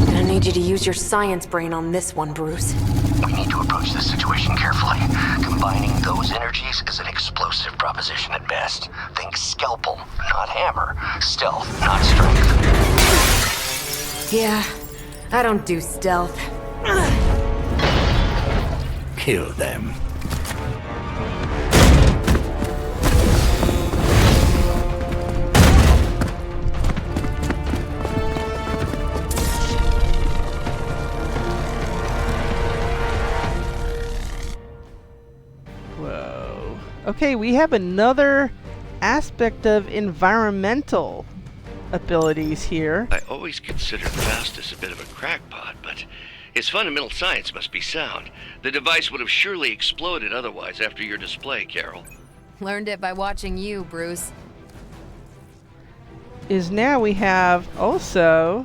Gonna need you to use your science brain on this one, Bruce. We need to approach this situation carefully. Combining those energies is an explosive proposition at best. Think scalpel, not hammer. Stealth, not strength. Yeah, I don't do stealth. Kill them. Okay, we have another aspect of environmental abilities here. I always considered Faustus a bit of a crackpot, but his fundamental science must be sound. The device would have surely exploded otherwise after your display, Carol. Learned it by watching you, Bruce. Is now we have also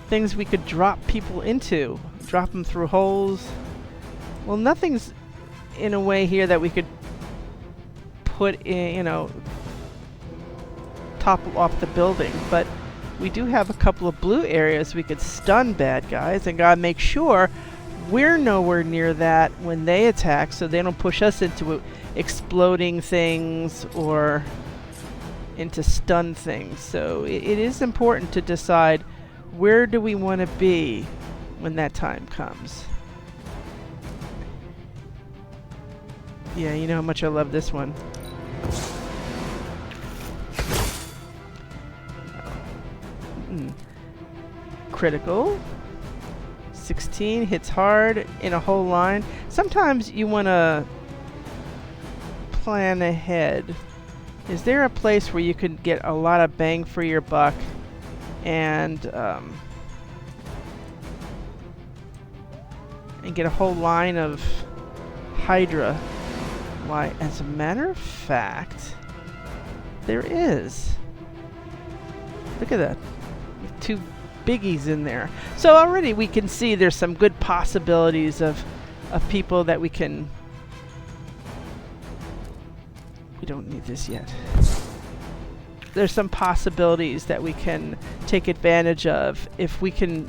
things we could drop people into. Drop them through holes. Well, nothing's in a way here that we could put in, you know, topple off the building, but we do have a couple of blue areas we could stun bad guys, and gotta make sure we're nowhere near that when they attack, so they don't push us into exploding things or into stun things. So it is important to decide where do we want to be when that time comes. Yeah, you know how much I love this one. Critical. 16 hits hard in a whole line. Sometimes you want to plan ahead. Is there a place where you can get a lot of bang for your buck and get a whole line of Hydra? Why, as a matter of fact, there is. Look at that. Two biggies in there. So already we can see there's some good possibilities of people that we can... We don't need this yet. There's some possibilities that we can take advantage of if we can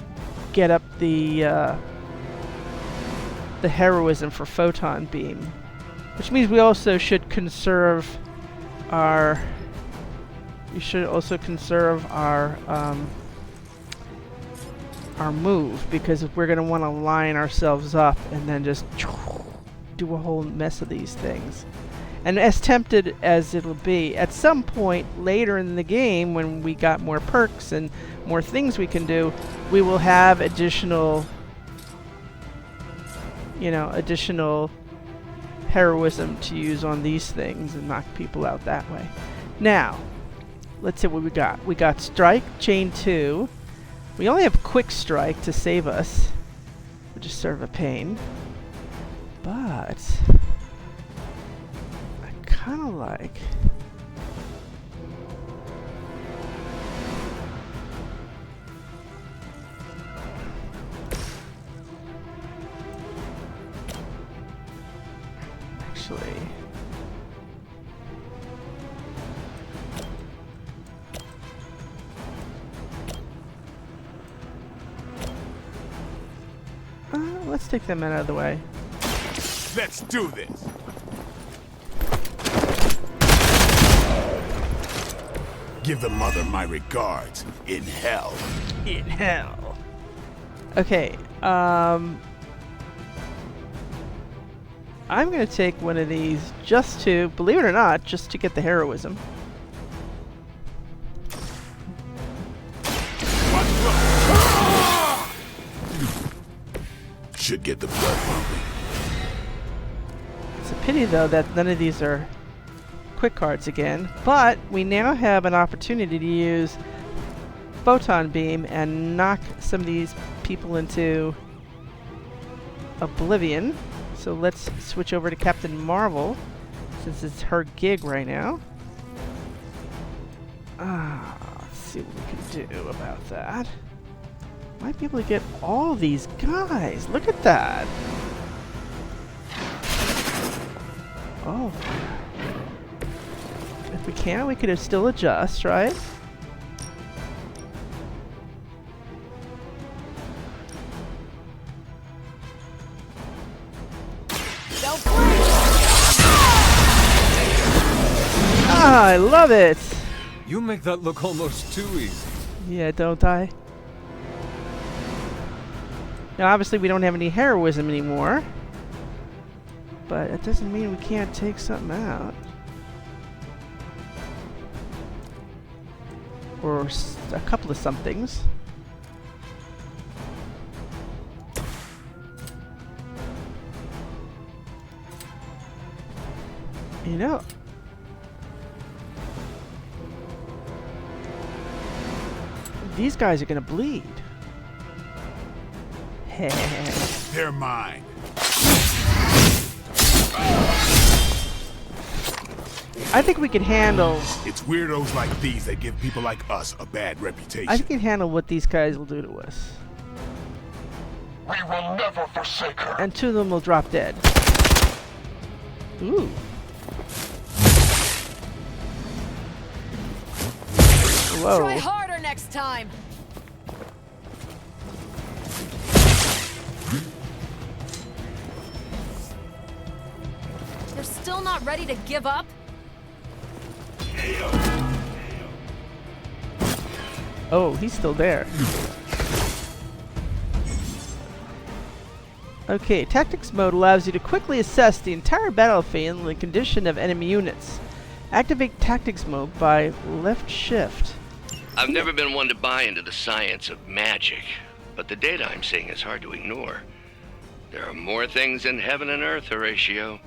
get up the heroism for photon beam. Which means we also should conserve our... We should also conserve our move, because if we're going to want to line ourselves up and then just do a whole mess of these things. And as tempted as it'll be, at some point later in the game, when we got more perks and more things we can do, we will have additional, you know, additional heroism to use on these things and knock people out that way. Now, let's see what we got. We got Strike, Chain 2. We only have Quick Strike to save us, which is sort of a pain. But But I kind of like... Actually... let's take them out of the way. Let's do this. Give the mother my regards in hell. In hell. Okay, I'm gonna take one of these just to, believe it or not, just to get the heroism. Should get the blood pumping. It's a pity though that none of these are quick cards again, but we now have an opportunity to use photon beam and knock some of these people into oblivion. So let's switch over to Captain Marvel, since it's her gig right now. Let's see what we can do about that. Might be able to get all these guys. Look at that. Oh. If we can, we could still adjust, right? I love it! You make that look almost too easy. Yeah, don't I? Now, obviously, we don't have any heroism anymore. But it doesn't mean we can't take something out. Or a couple of somethings. You know... these guys are gonna bleed. They're mine. I think we can handle... It's weirdos like these that give people like us a bad reputation. I think we can handle what these guys will do to us. We will never forsake her. And two of them will drop dead. Ooh. Whoa. Try harder next time. They're still not ready to give up? Oh, he's still there. Okay, tactics mode allows you to quickly assess the entire battlefield and the condition of enemy units. Activate tactics mode by left shift. I've never been one to buy into the science of magic, but the data I'm seeing is hard to ignore. There are more things in heaven and earth, Horatio.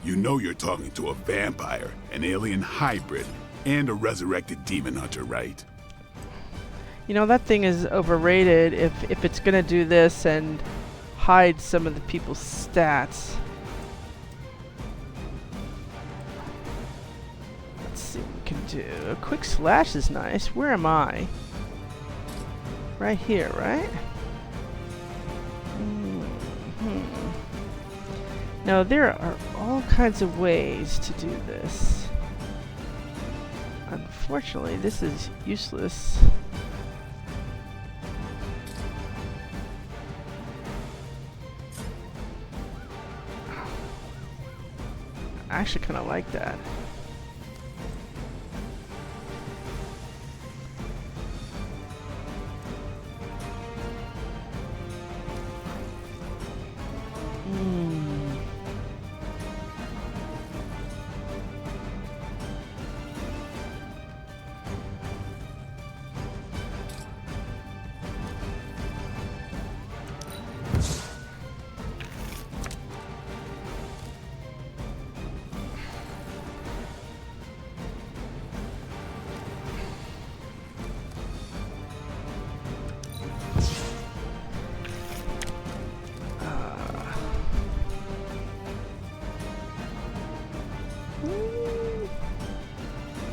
You know you're talking to a vampire, an alien hybrid, and a resurrected demon hunter, right? You know, that thing is overrated if it's gonna do this and hide some of the people's stats. Let's see what we can do. A quick slash is nice. Where am I? Right here, right? Now, there are all kinds of ways to do this. Unfortunately, this is useless. I actually kind of like that.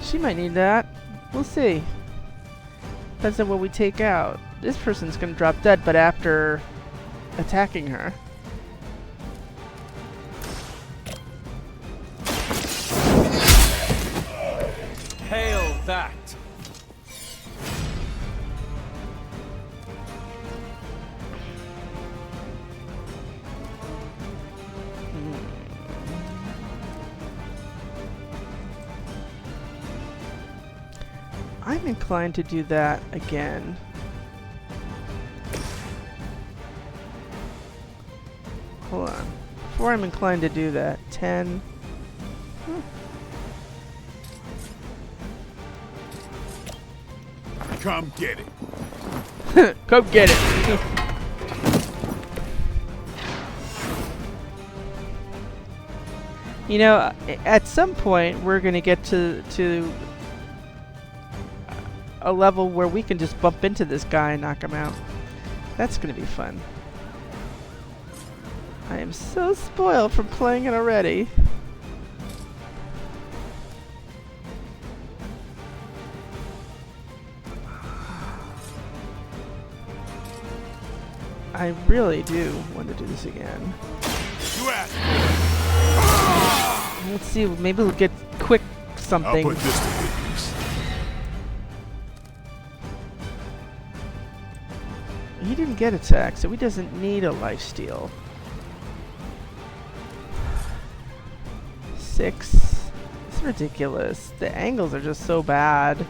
She might need that. We'll see. Depends on what we take out. This person's gonna drop dead, but after attacking her. Hail that! I'm inclined to do that again. Hold on. Before I'm inclined to do that, 10. Come get it. Come get it. You know, at some point we're gonna get to a level where we can just bump into this guy and knock him out. That's gonna be fun. I am so spoiled from playing it already. I really do want to do this again. Let's see, maybe we'll get quick something. I'll put this to good use. He didn't get attacked, so he doesn't need a lifesteal. 6. It's ridiculous. The angles are just so bad.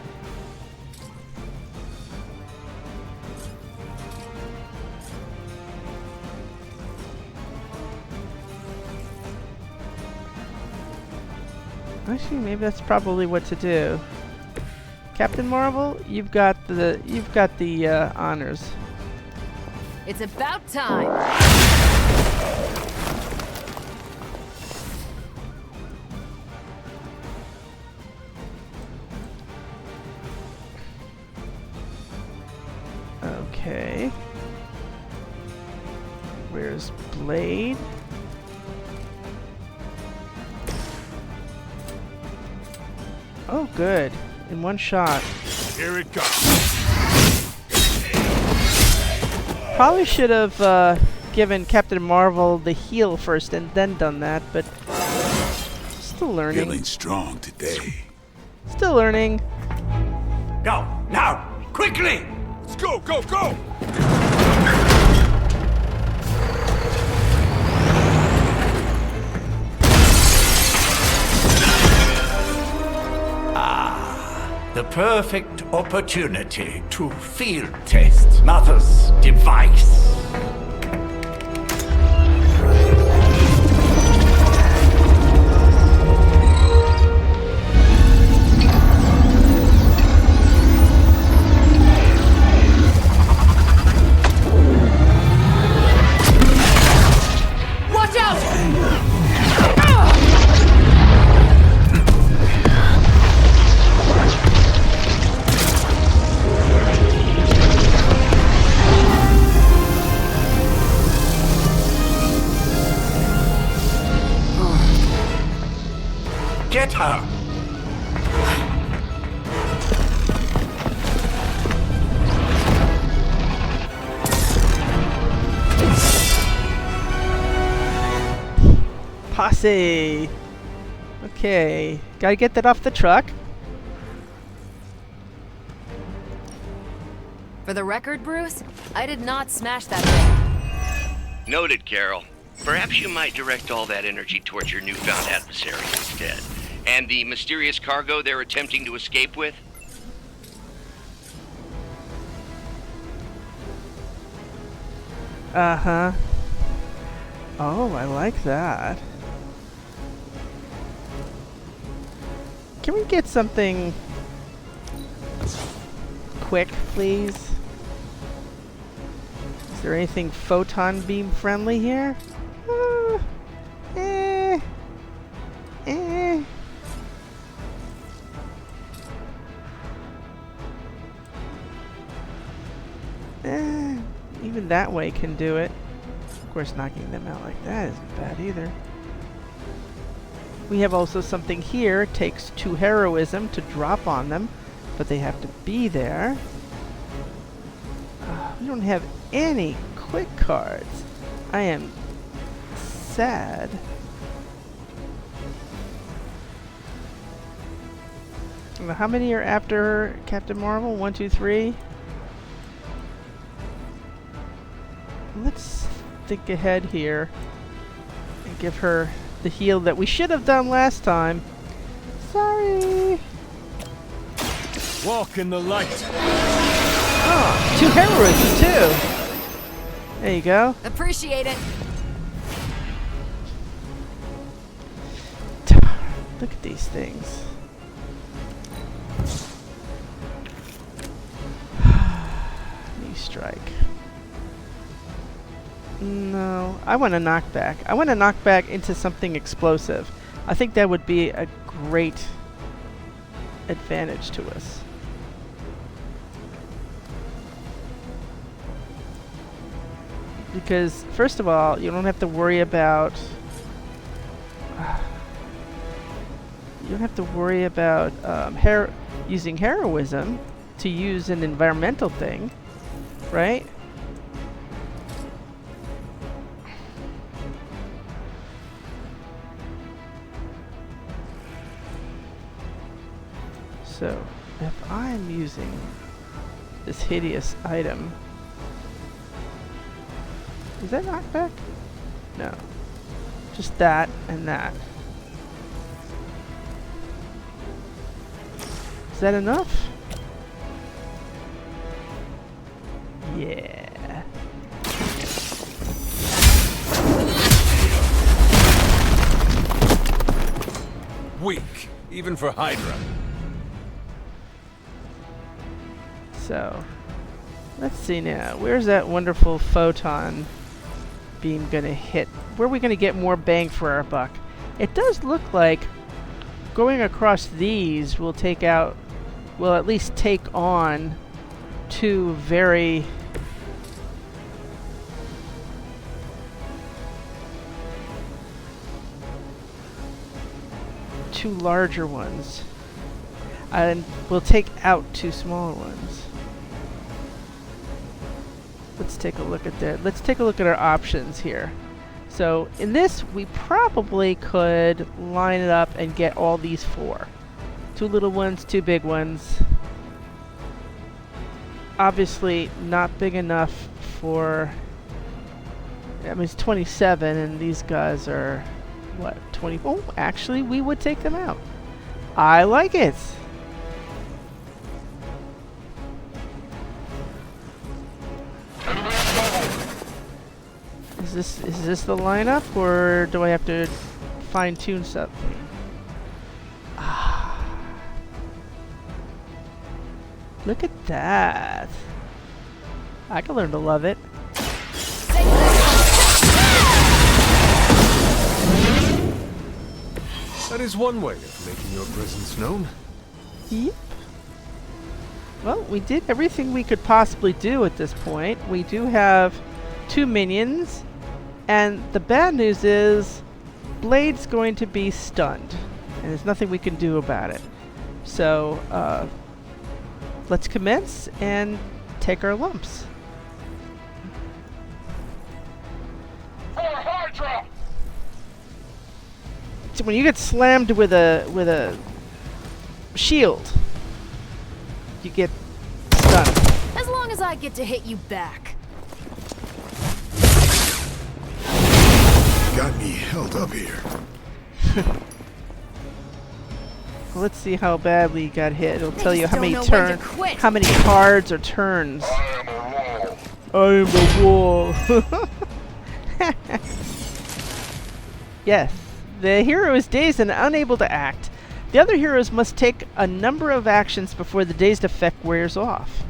Actually, maybe that's probably what to do. Captain Marvel, you've got the honors. It's about time. Okay. Where's Blade? Oh, good. In one shot. Here it comes. Probably should have given Captain Marvel the heal first and then done that, but still learning. Feeling strong today. Still learning. Go, now, quickly! Let's go, go, go! The perfect opportunity to field test Mother's device. Watch out! Get her! Posse! Okay, gotta get that off the truck. For the record, Bruce, I did not smash that thing. Noted, Carol. Perhaps you might direct all that energy towards your newfound adversary instead. And the mysterious cargo they're attempting to escape with? Uh-huh. Oh, I like that. Can we get something quick, please? Is there anything photon beam friendly here? Even that way can do it. Of course, knocking them out like that isn't bad either. We have also something here. It takes 2 heroism to drop on them, but they have to be there. We don't have any quick cards. I am sad. How many are after Captain Marvel? 1, 2, 3. Let's think ahead here and give her the heal that we should have done last time. Sorry. Walk in the light. Oh, 2 heroism too. There you go. Appreciate it. Look at these things. Knee strike. No, I want to knock back. I want to knock back into something explosive. I think that would be a great advantage to us. Because, first of all, you don't have to worry about... you don't have to worry about using heroism to use an environmental thing, right? So, if I'm using this hideous item... Is that knockback? No. Just that and that. Is that enough? Yeah. Weak, even for Hydra. So, let's see now. Where's that wonderful photon beam gonna hit? Where are we gonna get more bang for our buck? It does look like going across these will take out, will at least take on 2 very larger ones, and we'll take out 2 smaller ones. Let's take a look at that. Let's take a look at our options here. So in this, we probably could line it up and get all these 4. 2 little ones, 2 big ones. Obviously not big enough for... I mean, it's 27 and these guys are, what, 20? Oh, actually, we would take them out. I like it. Is this the lineup, or do I have to fine-tune something? Look at that. I can learn to love it. That is one way of making your presence known. Yep. Well, we did everything we could possibly do at this point. We do have 2 minions, and the bad news is Blade's going to be stunned, and there's nothing we can do about it. So, let's commence and take our lumps. So when you get slammed with a shield, you get stunned. As long as I get to hit you back. Got me held up here. Well, let's see how badly you got hit. It'll tell you how many how many cards or turns. I am the wall. Yes, the hero is dazed and unable to act. The other heroes must take a number of actions before the dazed effect wears off.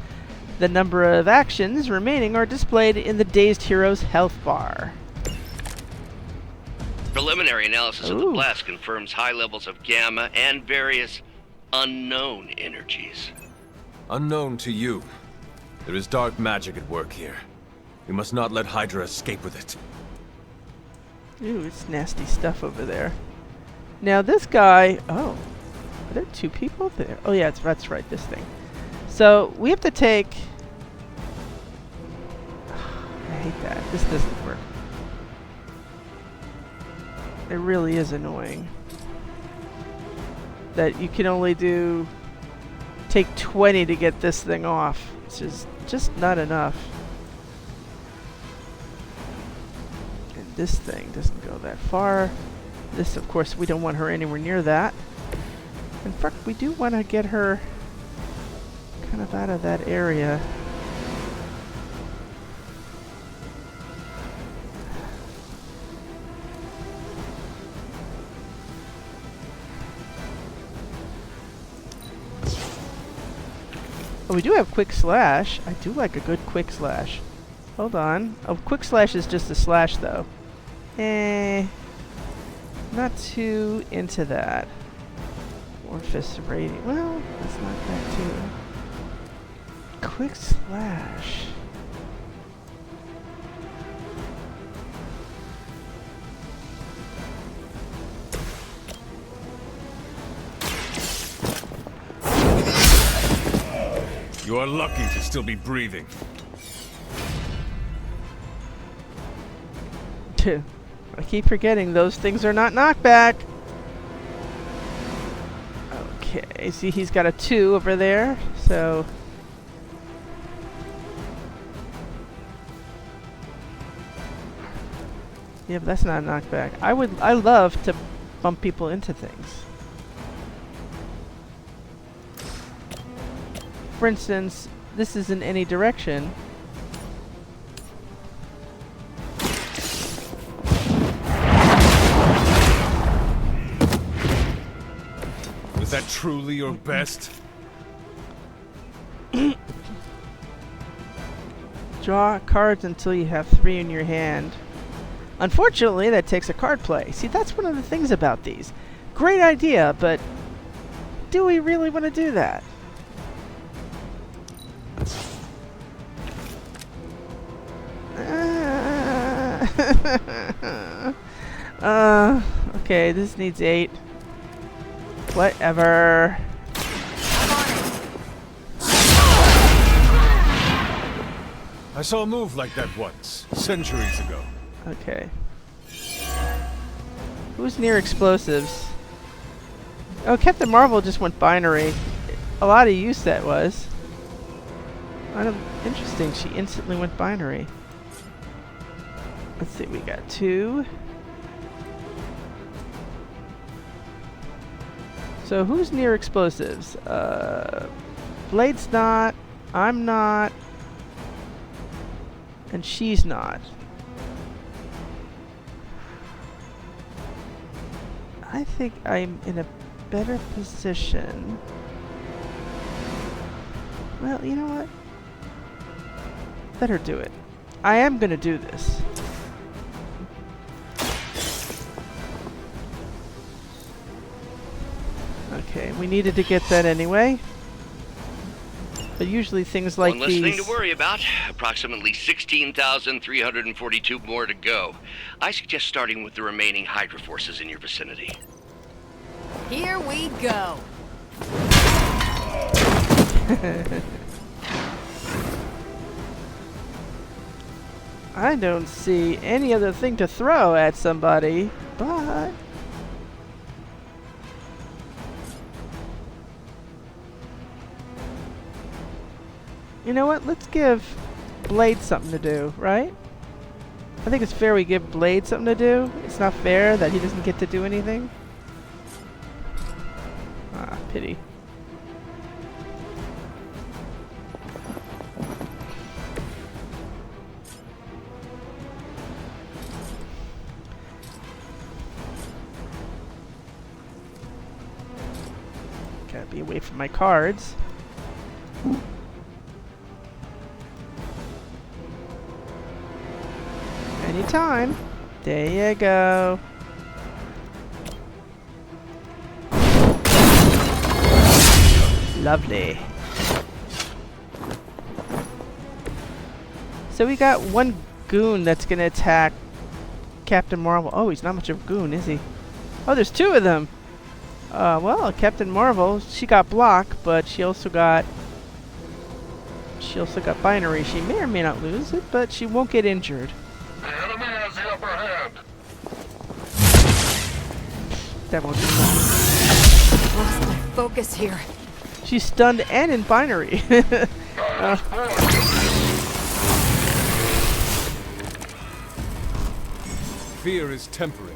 The number of actions remaining are displayed in the dazed hero's health bar. Preliminary analysis of the blast confirms high levels of gamma and various unknown energies. Unknown to you. There is dark magic at work here. We must not let Hydra escape with it. Ooh, it's nasty stuff over there. Now this guy, oh, are there two people there? Oh yeah, that's right, this thing. So we have to take, I hate that, this doesn't work. It really is annoying that you can only take 20 to get this thing off. It's just not enough. And this thing doesn't go that far. This, of course, we don't want her anywhere near that. In fact, we do want to get her kind of out of that area. Oh, we do have quick slash. I do like a good quick slash. Hold on. Oh, quick slash is just a slash, though. Not too into that. Orifice rating. Well, that's not that too. Quick slash. You are lucky to still be breathing. I keep forgetting those things are not knockback. Okay, see he's got a 2 over there, so... Yeah, but that's not a knockback. I love to bump people into things. For instance, this is in any direction. Was that truly your best? Draw cards until you have 3 in your hand. Unfortunately, that takes a card play. See, that's one of the things about these. Great idea, but do we really want to do that? Okay, this needs 8. Whatever. I saw a move like that once, centuries ago. Okay. Who's near explosives? Oh, Captain Marvel just went binary. A lot of use that was. Interesting, she instantly went binary. Let's see, we got 2. So who's near explosives? Blade's not, I'm not, and she's not. I think I'm in a better position. Well, you know what? Better do it. I am gonna do this. Okay, we needed to get that anyway. But usually things like One less these... thing to worry about. Approximately 16,342 more to go. I suggest starting with the remaining Hydra forces in your vicinity. Here we go. I don't see any other thing to throw at somebody, but... You know what? Let's give Blade something to do, right? I think it's fair we give Blade something to do. It's not fair that he doesn't get to do anything. Ah, pity. Gotta be away from my cards. Anytime. There you go. Lovely. So we got one goon that's gonna attack Captain Marvel. Oh, he's not much of a goon, is he? Oh, there's two of them. Well, Captain Marvel, she got block, but she also got binary. She may or may not lose it, but she won't get injured. The enemy has the upper hand. That won't do nothing. Lost my focus here. She's stunned and in binary. Fear is temporary.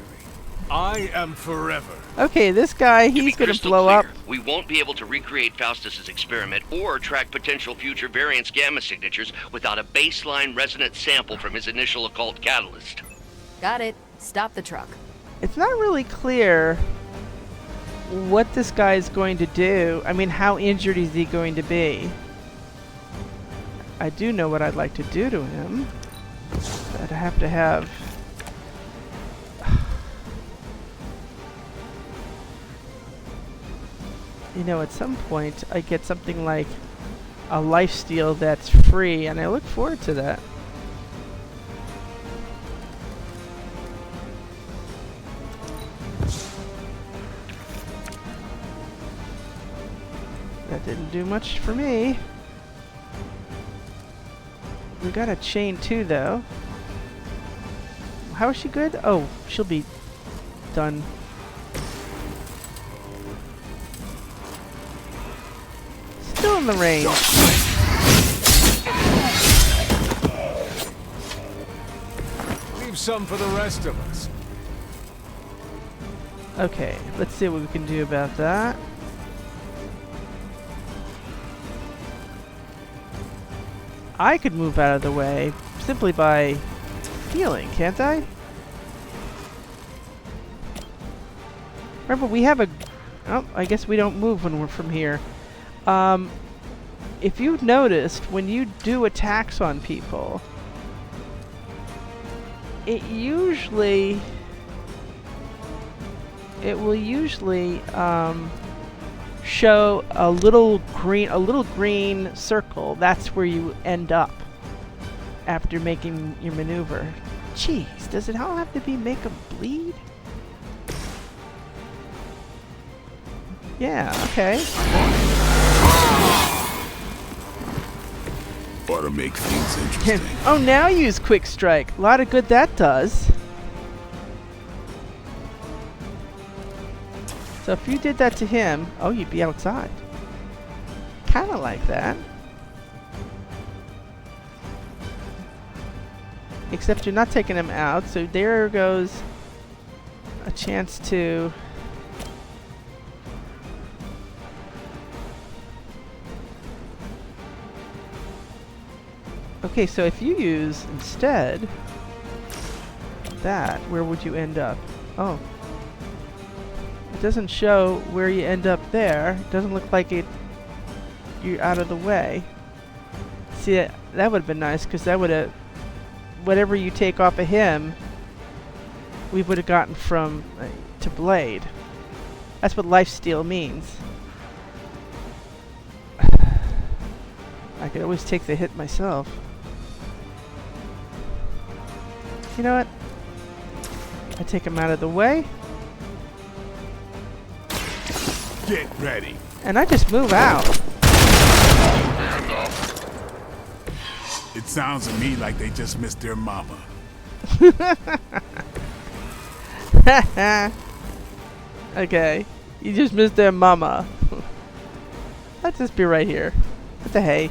I am forever. Okay, this guy, he's gonna blow up. We won't be able to recreate Faustus's experiment or track potential future variance gamma signatures without a baseline resonant sample from his initial occult catalyst. Got it. Stop the truck. It's not really clear what this guy is going to do. I mean, how injured is he going to be? I do know what I'd like to do to him. I'd have to have... You know, at some point, I get something like a lifesteal that's free, and I look forward to that. That didn't do much for me. We got a chain too, though. How is she good? Oh, she'll be done. Still in the range. Leave some for the rest of us. Okay, let's see what we can do about that. I could move out of the way simply by healing, can't I? Remember, we have a... Oh, I guess we don't move when we're from here. If you've noticed, when you do attacks on people, it will usually show a little green circle. That's where you end up after making your maneuver. Jeez, does it all have to be make them bleed? Yeah, okay. Ought to make things interesting. Oh, now use quick strike. A lot of good that does. So if you did that to him, oh, you'd be outside. Kind of like that. Except you're not taking him out, so there goes a chance to... Okay, so if you use instead that, where would you end up? Oh. It doesn't show where you end up there. It doesn't look like you're out of the way. See, that would have been nice, because that would have... Whatever you take off of him, we would have gotten from to Blade. That's what lifesteal means. I could always take the hit myself. You know what? I take him out of the way. Get ready. And I just move out. It sounds to me like they just missed their mama. Okay. You just missed their mama. Let's just be right here. What the hey?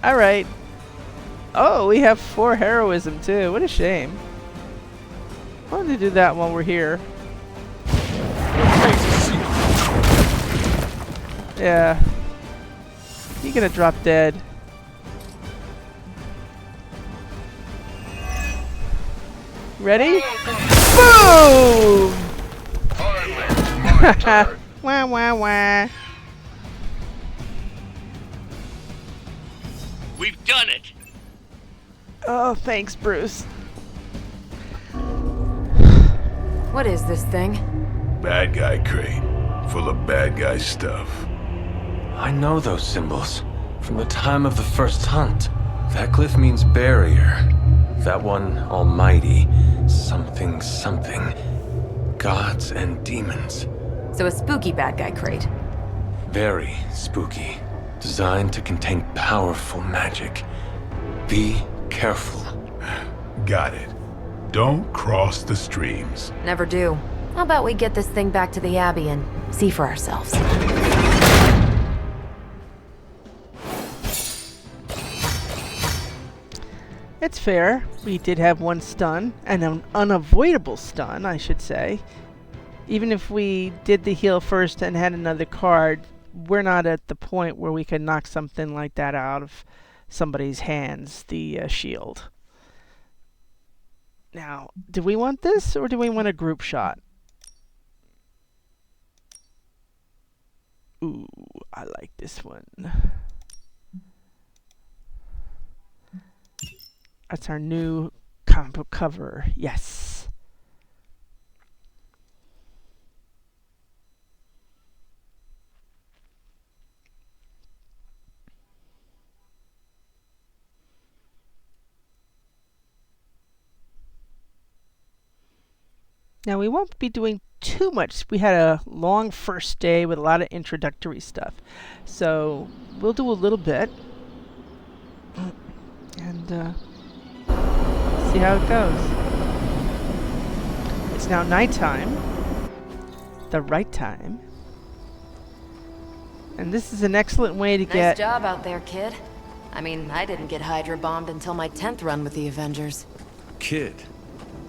Alright. Oh, we have 4 heroism too. What a shame. Why don't we do that while we're here? Yeah. You're gonna drop dead. Ready? Boom! Wah wah wah. We've done it! Oh, thanks, Bruce. What is this thing? Bad guy crate. Full of bad guy stuff. I know those symbols from the time of the first hunt. That glyph means barrier. That one, almighty. Something, something. gods and demons. So a spooky bad guy crate. Very spooky. Designed to contain powerful magic. Be careful. Got it. Don't cross the streams. Never do. How about we get this thing back to the Abbey and see for ourselves? It's fair. We did have one stun, and an unavoidable stun, I should say. Even if we did the heal first and had another card, we're not at the point where we can knock something like that out of somebody's hands, the shield. Now, do we want this, or do we want a group shot? Ooh, I like this one. That's our new comic book cover. Yes. Now we won't be doing too much. We had a long first day with a lot of introductory stuff. So we'll do a little bit. And see how it goes. It's now nighttime. The right time. And this is an excellent way to get... Nice job out there, kid. I mean, I didn't get Hydra bombed until my 10th run with the Avengers. Kid,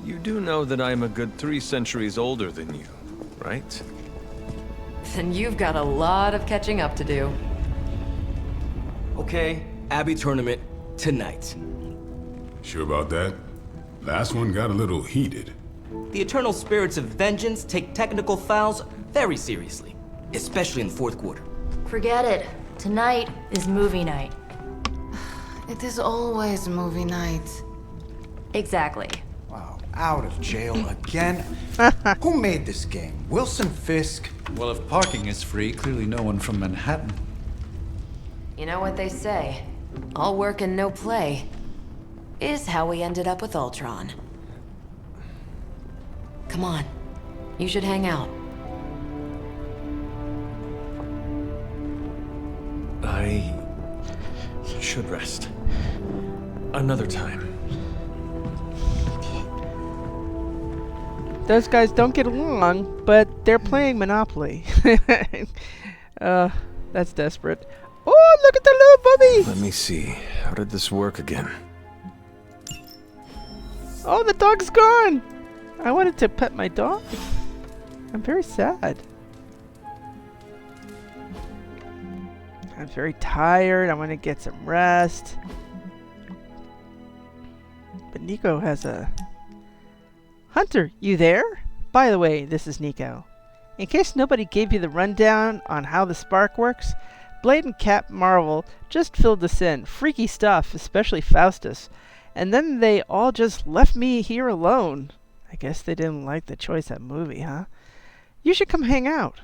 you do know that I'm a good 3 centuries older than you, right? Then you've got a lot of catching up to do. Okay, Abbey tournament tonight. Sure about that? Last one got a little heated. The eternal spirits of vengeance take technical fouls very seriously, especially in the fourth quarter. Forget it. Tonight is movie night. It is always movie night. Exactly. Wow, out of jail again? Who made this game? Wilson Fisk? Well, if parking is free, clearly no one from Manhattan. You know what they say? All work and no play is how we ended up with Ultron. Come on. You should hang out. I should rest. Another time. Those guys don't get along, but they're playing Monopoly. That's desperate. Oh, look at the little bubby! Let me see. How did this work again? Oh, the dog's gone! I wanted to pet my dog. I'm very sad. I'm very tired. I want to get some rest. But Nico has a... Hunter, you there? By the way, this is Nico. In case nobody gave you the rundown on how the spark works, Blade and Cap Marvel just filled us in. Freaky stuff, especially Faustus. And then they all just left me here alone. I guess they didn't like the choice of movie, huh? You should come hang out.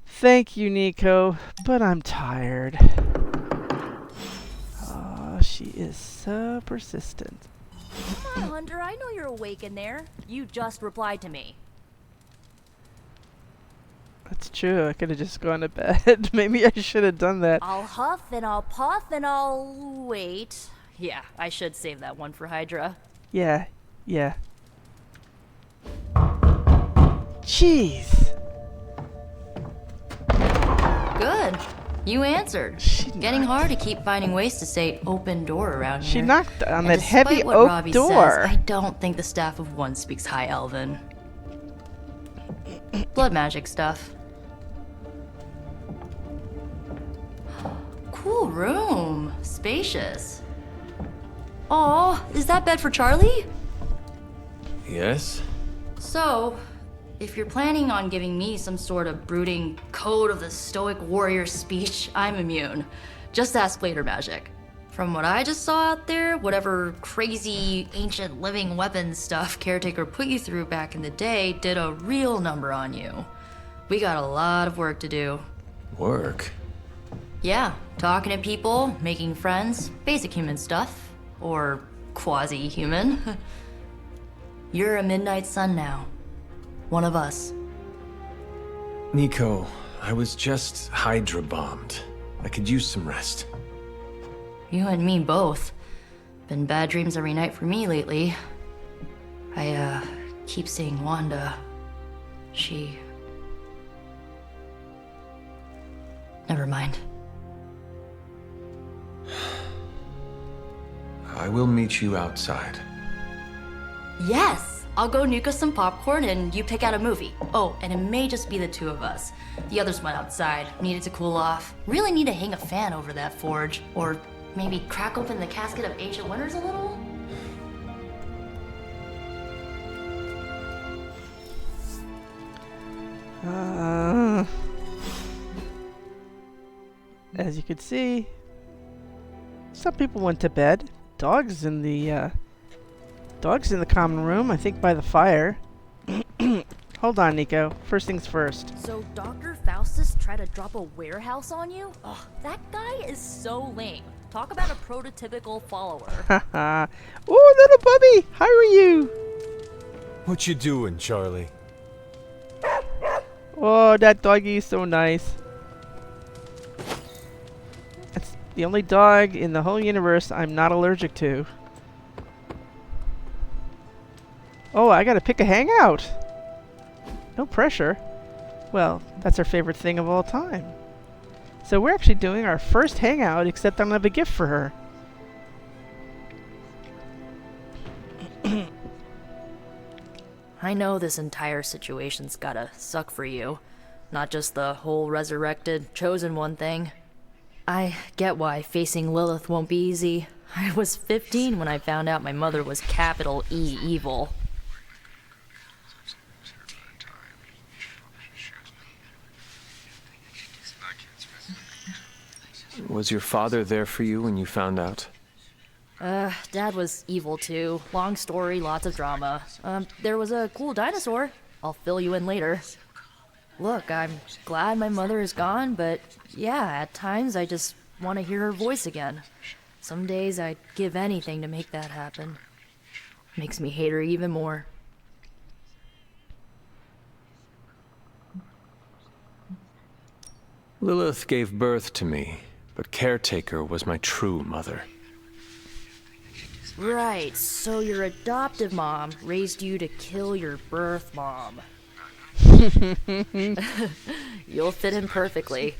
Thank you, Nico, but I'm tired. Oh, she is so persistent. Come on, Hunter. I know you're awake in there. You just replied to me. That's true. I could have just gone to bed. Maybe I should have done that. I'll huff and I'll puff and I'll wait. Yeah, I should save that one for Hydra. Yeah. Jeez. Good. You answered. Getting hard to keep finding ways to say open door around here. She knocked on And that heavy despite what oak Robbie door. Says, I don't think the staff of one speaks High Elven. Blood magic stuff. Cool room. Spacious. Aw, is that bed for Charlie? Yes? So, if you're planning on giving me some sort of brooding code of the stoic warrior speech, I'm immune. Just ask later, Magic. From what I just saw out there, whatever crazy ancient living weapons stuff Caretaker put you through back in the day did a real number on you. We got a lot of work to do. Work? Yeah, talking to people, making friends, basic human stuff. Or quasi-human. You're a midnight sun now. One of us. Miko, I was just Hydra bombed. I could use some rest. You and me both. Been bad dreams every night for me lately. I keep seeing Wanda. She... Never mind. I will meet you outside. Yes! I'll go nuke us some popcorn and you pick out a movie. Oh, and it may just be the two of us. The others went outside, needed to cool off. Really need to hang a fan over that forge. Or maybe crack open the casket of Ancient Wonders a little? As you can see, some people went to bed. Dog's in the common room, I think by the fire. Hold on, Nico. First things first. So Dr. Faustus tried to drop a warehouse on you? Ugh, that guy is so lame. Talk about a prototypical follower. Haha. Ooh, little puppy! How are you? What you doing, Charlie? Oh, that doggy is so nice. That's the only dog in the whole universe I'm not allergic to. Oh, I gotta pick a hangout. No pressure. Well, that's our favorite thing of all time. So we're actually doing our first hangout, except I don't have a gift for her. I know this entire situation's gotta suck for you. Not just the whole resurrected, chosen one thing. I get why facing Lilith won't be easy. I was 15 when I found out my mother was capital E evil. Was your father there for you when you found out? Dad was evil too. Long story, lots of drama. There was a cool dinosaur. I'll fill you in later. Look, I'm glad my mother is gone, but yeah, at times I just want to hear her voice again. Some days I'd give anything to make that happen. Makes me hate her even more. Lilith gave birth to me, but Caretaker was my true mother. Right, so your adoptive mom raised you to kill your birth mom. You'll fit in perfectly.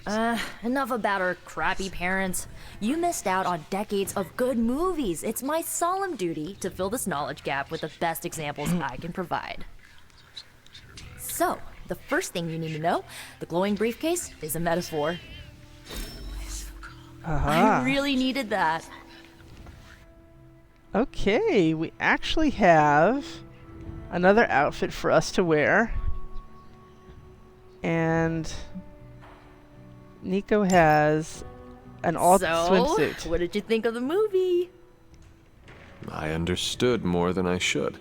Enough about our crappy parents. You missed out on decades of good movies. It's my solemn duty to fill this knowledge gap with the best examples I can provide. So, the first thing you need to know, the glowing briefcase is a metaphor. I really needed that. Okay, we actually have another outfit for us to wear. And Nico has an alt swimsuit. What did you think of the movie? I understood more than I should.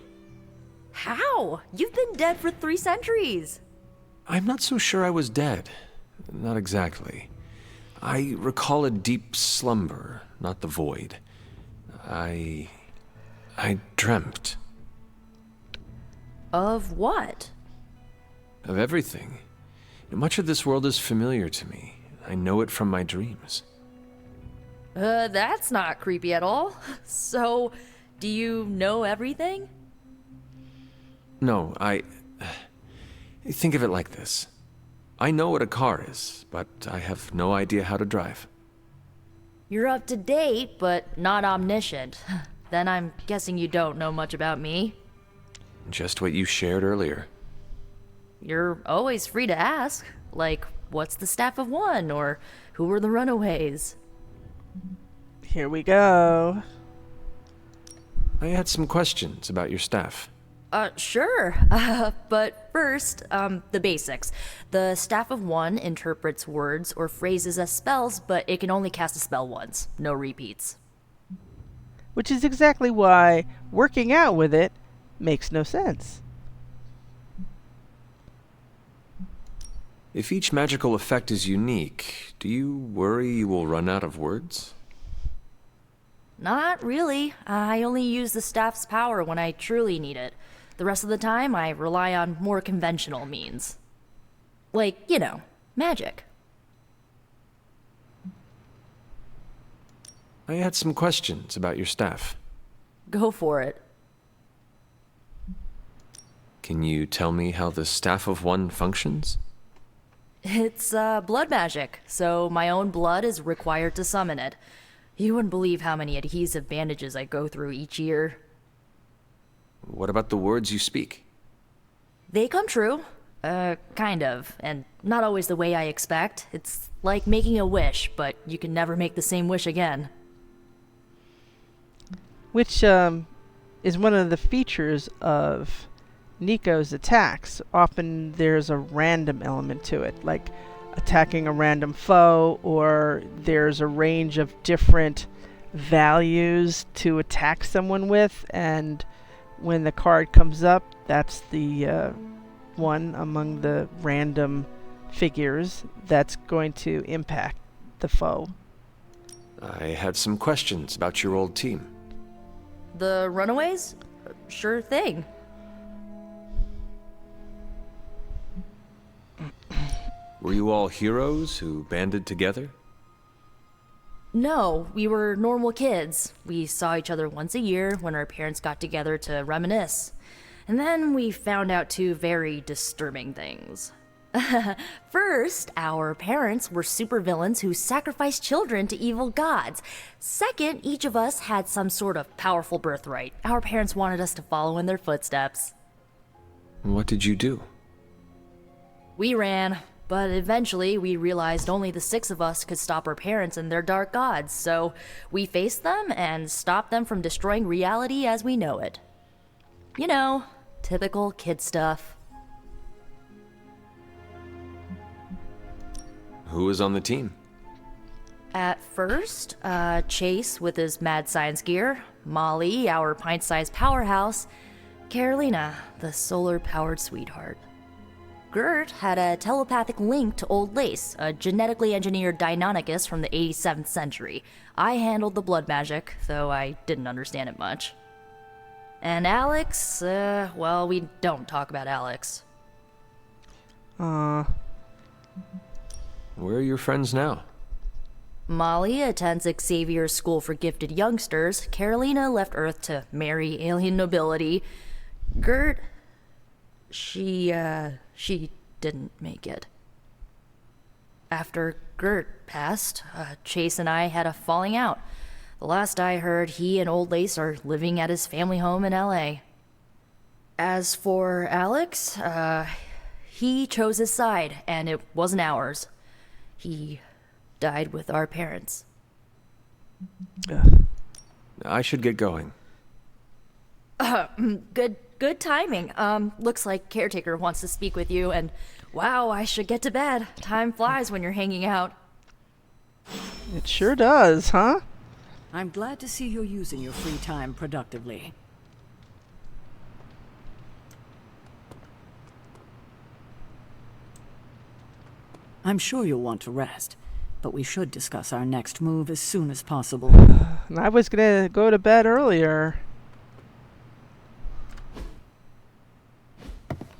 How? You've been dead for 3 centuries. I'm not so sure I was dead. Not exactly. I recall a deep slumber, not the void. I dreamt. Of what? Of everything. Much of this world is familiar to me. I know it from my dreams. That's not creepy at all. So, do you know everything? No, think of it like this. I know what a car is, but I have no idea how to drive. You're up to date, but not omniscient. Then I'm guessing you don't know much about me. Just what you shared earlier. You're always free to ask. Like, what's the staff of one? Or who were the runaways? Here we go. I had some questions about your staff. Sure. But first, the basics. The staff of one interprets words or phrases as spells, but it can only cast a spell once. No repeats. Which is exactly why working out with it makes no sense. If each magical effect is unique, do you worry you will run out of words? Not really. I only use the staff's power when I truly need it. The rest of the time, I rely on more conventional means. Like, you know, magic. I had some questions about your staff. Go for it. Can you tell me how the Staff of One functions? It's, blood magic, so my own blood is required to summon it. You wouldn't believe how many adhesive bandages I go through each year. What about the words you speak? They come true. Kind of. And not always the way I expect. It's like making a wish, but you can never make the same wish again. Which, is one of the features of Nico's attacks. Often there's a random element to it, like attacking a random foe, or there's a range of different values to attack someone with, and when the card comes up, that's the one among the random figures that's going to impact the foe. I had some questions about your old team. The Runaways? Sure thing. Were you all heroes who banded together? No, we were normal kids. We saw each other once a year when our parents got together to reminisce. And then we found out two very disturbing things. First, our parents were supervillains who sacrificed children to evil gods. Second, each of us had some sort of powerful birthright. Our parents wanted us to follow in their footsteps. What did you do? We ran, but eventually we realized only the 6 of us could stop our parents and their dark gods, so we faced them and stopped them from destroying reality as we know it. You know, typical kid stuff. Who was on the team? At first, Chase with his mad science gear, Molly, our pint-sized powerhouse, Carolina, the solar-powered sweetheart. Gert had a telepathic link to Old Lace, a genetically engineered Deinonychus from the 87th century. I handled the blood magic, though I didn't understand it much. And Alex, well, we don't talk about Alex. Where are your friends now? Molly attends Xavier's School for Gifted Youngsters. Carolina left Earth to marry alien nobility. Gert, she didn't make it. After Gert passed, Chase and I had a falling out. The last I heard, he and Old Lace are living at his family home in LA. As for Alex, he chose his side, and it wasn't ours. He died with our parents. I should get going. Good timing. Looks like Caretaker wants to speak with you, and wow, I should get to bed. Time flies when you're hanging out. It sure does, huh? I'm glad to see you're using your free time productively. I'm sure you'll want to rest, but we should discuss our next move as soon as possible. I was gonna go to bed earlier.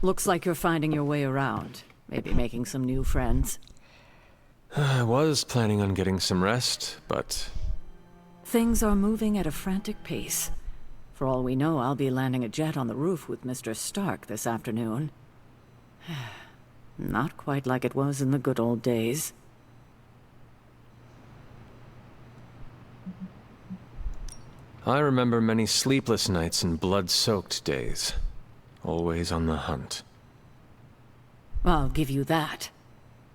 Looks like you're finding your way around. Maybe making some new friends. I was planning on getting some rest, but... Things are moving at a frantic pace. For all we know, I'll be landing a jet on the roof with Mr. Stark this afternoon. Not quite like it was in the good old days. I remember many sleepless nights and blood-soaked days. Always on the hunt. I'll give you that.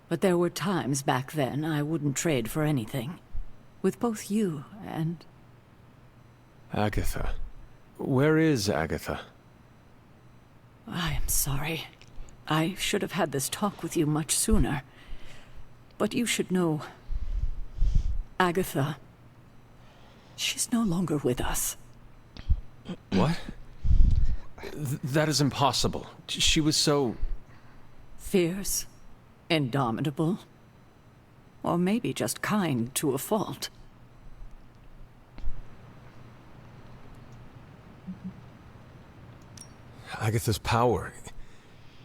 But there were times back then I wouldn't trade for anything. With both you and... Agatha. Where is Agatha? I am sorry. I should have had this talk with you much sooner. But you should know... Agatha... She's no longer with us. What? That is impossible. She was so... Fierce, indomitable, or maybe just kind to a fault. Agatha's power.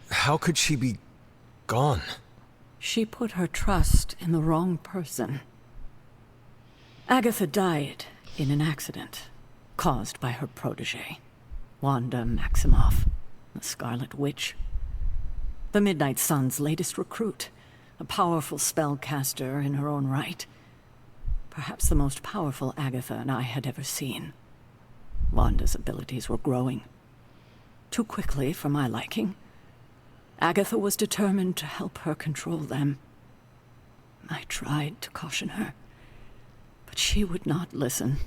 How could she be gone? She put her trust in the wrong person. Agatha died in an accident caused by her protege, Wanda Maximoff, the Scarlet Witch. The Midnight Sun's latest recruit, a powerful spellcaster in her own right. Perhaps the most powerful Agatha and I had ever seen. Wanda's abilities were growing. Too quickly for my liking. Agatha was determined to help her control them. I tried to caution her, but she would not listen.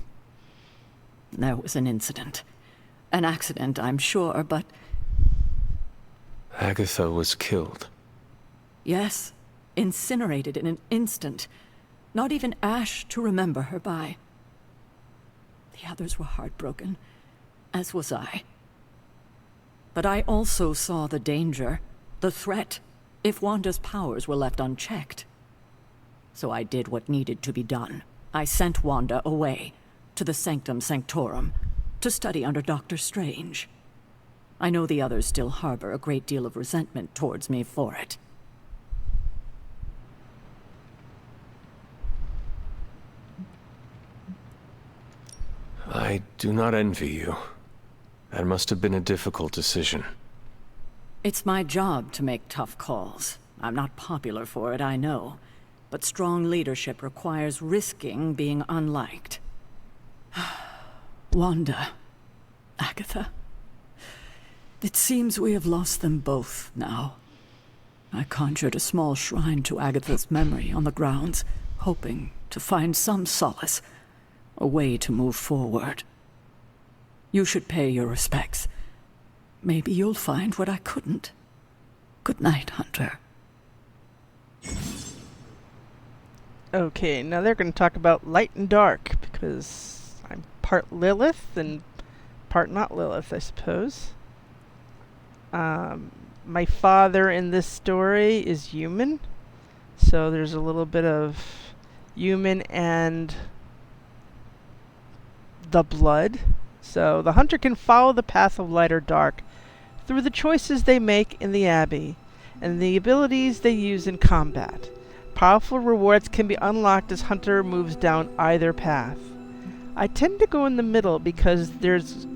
There was an incident. An accident, I'm sure, but... Agatha was killed. Yes, incinerated in an instant. Not even ash to remember her by. The others were heartbroken, as was I. But I also saw the danger, the threat, if Wanda's powers were left unchecked. So I did what needed to be done. I sent Wanda away, to the Sanctum Sanctorum, to study under Dr. Strange. I know the others still harbor a great deal of resentment towards me for it. I do not envy you. That must have been a difficult decision. It's my job to make tough calls. I'm not popular for it, I know. But strong leadership requires risking being unliked. Wanda, Agatha. It seems we have lost them both now. I conjured a small shrine to Agatha's memory on the grounds, hoping to find some solace, a way to move forward. You should pay your respects. Maybe you'll find what I couldn't. Good night, Hunter. Okay, now they're going to talk about light and dark, because I'm part Lilith and part not Lilith, I suppose. My father in this story is human, so there's a little bit of human and the blood. So the hunter can follow the path of light or dark through the choices they make in the Abbey and the abilities they use in combat. Powerful rewards can be unlocked as hunter moves down either path. I tend to go in the middle because there's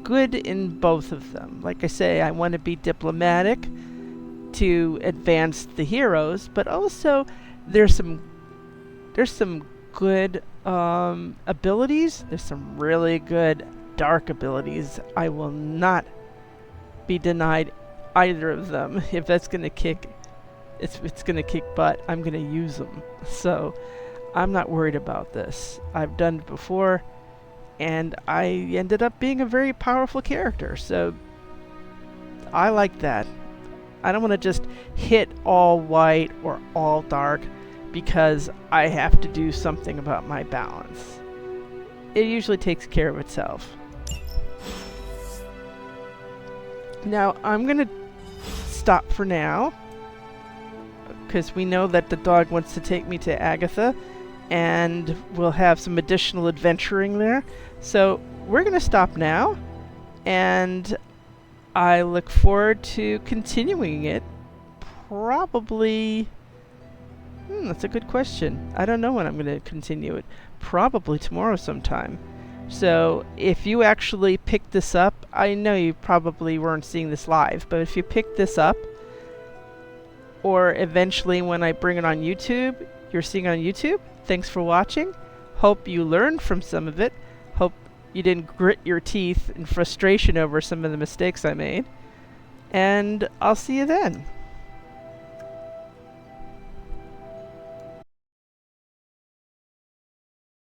good in both of them. Like I say, I want to be diplomatic to advance the heroes, but also there's some good abilities. There's some really good dark abilities. I will not be denied either of them. If that's gonna kick, it's gonna kick butt. I'm gonna use them. So I'm not worried about this. I've done it before, and I ended up being a very powerful character. So I like that. I don't want to just hit all white or all dark because I have to do something about my balance. It usually takes care of itself. Now, I'm going to stop for now, because we know that the dog wants to take me to Agatha, and we'll have some additional adventuring there. So we're going to stop now, and I look forward to continuing it. Probably... that's a good question. I don't know when I'm going to continue it. Probably tomorrow sometime. So if you actually pick this up, I know you probably weren't seeing this live, but if you pick this up, or eventually when I bring it on YouTube, you're seeing it on YouTube, thanks for watching. Hope you learned from some of it. Hope you didn't grit your teeth in frustration over some of the mistakes I made. And I'll see you then.